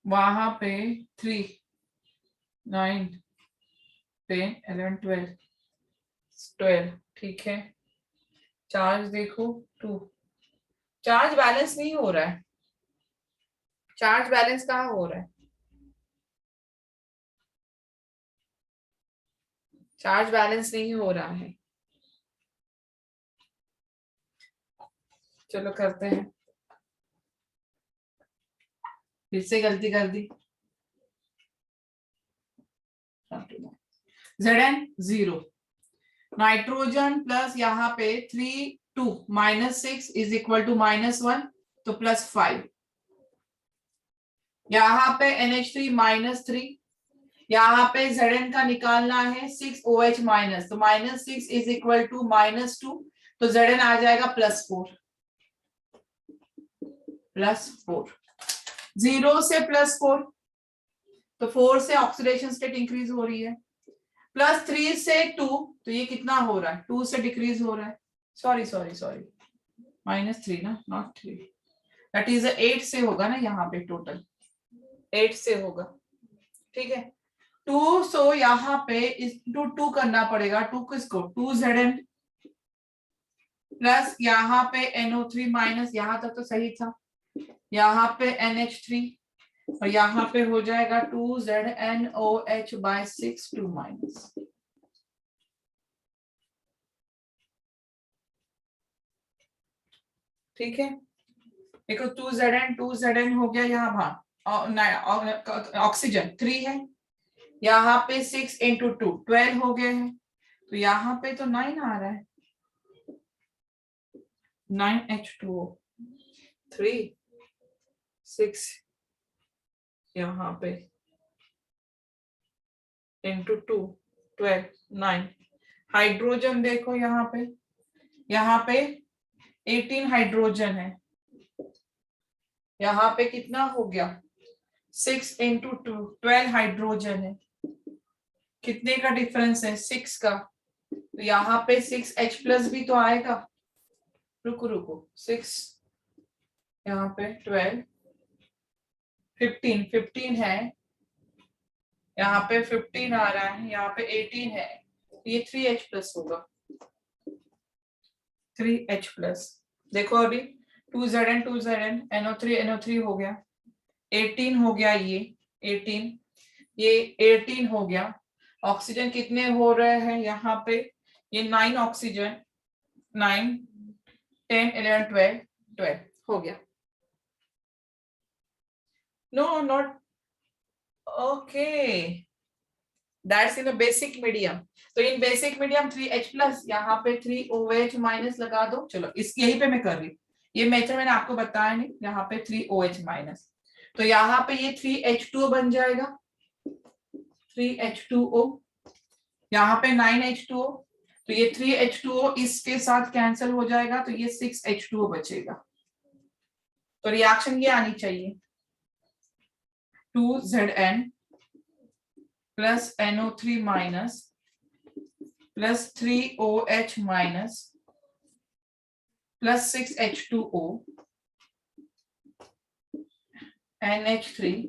A: वहां पे 3, 9, 10, 11, 12, ठीक है। चार्ज देखो 2, चार्ज बैलेंस नहीं हो रहा है। चार्ज बैलेंस कहाँ हो रहा है? चार्ज बैलेंस नहीं हो रहा है। चलो करते हैं, फिर से गलती कर दी। Zn 0, नाइट्रोजन प्लस यहाँ पे 3, 2 -6 इज इक्वल टू -1, तो +5। यहाँ पे NH3 -3, यहाँ पे Zn का निकालना है 6OH माइनस, तो -6 इज इक्वल टू -2, तो Zn आ जाएगा +4, 0 से +4, तो 4 से ऑक्सीडेशन स्टेट इंक्रीज हो रही है, +3 से 2, तो ये कितना हो रहा है? 2 से डिक्रीज हो रहा है, सॉरी -3 ना, नॉट 3, दैट इज 8 से होगा ना, यहाँ पे टोटल 8 से होगा, ठीक है। 2, सो यहाँ पे इस 2 करना पड़ेगा, 2 किसको? 2 Zn प्लस यहाँ पे NO3 माइनस, यहाँ तक तो सही था, यहाँ पे NH3, और यहाँ पे हो जाएगा 2 ZnOH/6 2 माइनस। ठीक है, देखो 2 Zn हो गया, यहाँ बाहर ऑक्सीजन 3 है, यहाँ पे 6 × 2 12 हो गए हैं, तो यहाँ पे तो 9 आ रहा है, 9 H2O 3 6 यहाँ पे × 2 12 9। हाइड्रोजन देखो यहाँ पे 18 हाइड्रोजन है, यहाँ पे कितना हो गया? 6 × 2 12 हाइड्रोजन है, कितने का डिफरेंस है? 6 का, तो यहाँ पे 6H+ भी तो आएगा। रुको 6, यहाँ पे 12, 15 है, यहाँ पे 15 आ रहा है, यहाँ पे 18 है, ये 3H+ होगा, 3H+। देखो अभी 2 Zn NO3 हो गया, 18 हो गया, ये 18 हो गया। ऑक्सीजन कितने हो रहे हैं यहाँ पे? ये 9 ऑक्सीजन, 9 10 11 12 हो गया। No not okay, that's in basic medium. तो इन बेसिक मीडियम 3H+, यहाँ पे 3OH- लगा दो। चलो इस यही पे मैं कर रही हूँ, ये मेथड मैंने आपको बताया नहीं, यहाँ पे 3OH-, तो यहाँ पे ये 3H2O बन जाएगा, 3H2O, यहाँ पे 9H2O, तो ये 3H2O इसके साथ कैंसिल हो जाएगा, तो ये 6H2O बचेगा। तो रिएक्शन ये आनी चाहिए, 2 Zn plus NO3 minus plus 3OH minus plus 6H2O NH3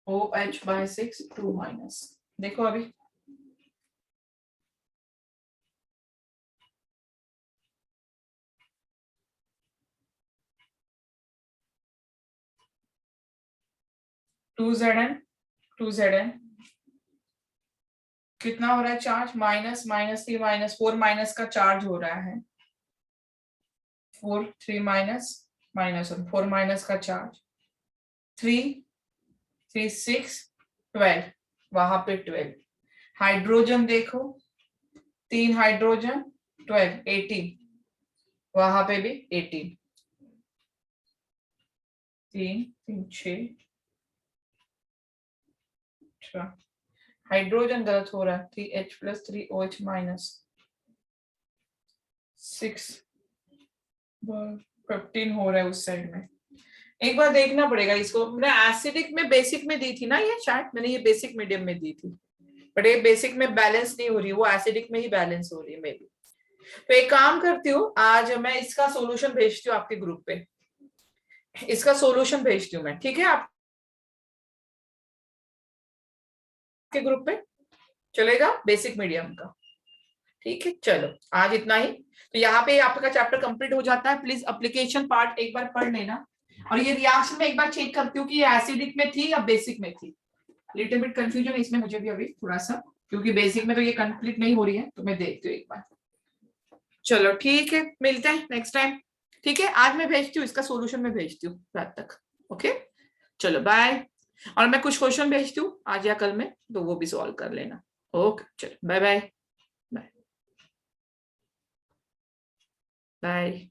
A: OH/6 2 minus. देखो अभी टू Zn कितना हो रहा है चार्ज? -3 -4 माइनस का चार्ज हो रहा है, 4 3 -1 4 माइनस का चार्ज, 3 3 6 12, वहां पे 12। हाइड्रोजन देखो 3 हाइड्रोजन 12 18, वहां पे भी 18, 3 3 6 अच्छा, हाइड्रोजन गलत हो रहा है, 3H प्लस 3OH माइनस 6 15 हो रहा है उस साइड में। एक बार देखना पड़ेगा इसको। मैंने एसिडिक में बेसिक में दी थी ना ये चार्ट, मैंने ये बेसिक मीडियम में दी थी, बट ये बेसिक में बैलेंस नहीं हो रही, वो एसिडिक में ही बैलेंस हो रही है मे बी। तो एक काम करती हूँ, आज मैं इसका सॉल्यूशन भेजती हूँ आपके ग्रुप पे, इसका सॉल्यूशन भेजती हूँ मैं, ठीक है, आपके ग्रुप पे चलेगा, बेसिक मीडियम का। ठीक है, चलो आज इतना ही। तो यहाँ पे आपका चैप्टर कंप्लीट हो जाता है। प्लीज एप्लीकेशन पार्ट एक बार पढ़ लेना, और ये रिएक्शन में एक बार चेक करती हूँ कि ये एसिडिक में थी या बेसिक में थी। लिटिल बिट कंफ्यूजन इसमें मुझे भी अभी थोड़ा सा, क्योंकि बेसिक में तो ये कंप्लीट नहीं हो रही है, तो मैं देखती हूँ एक बार। चलो ठीक है, मिलते हैं नेक्स्ट टाइम। ठीक है, आज मैं भेजती हूँ इसका सॉल्यूशन, मैं भेजती हूँ रात तक। ओके, चलो बाय। और मैं कुछ क्वेश्चन भेजती हूँ आज या कल में, तो वो भी सॉल्व कर लेना। ओके, चलो बाय बाय बाय बाय।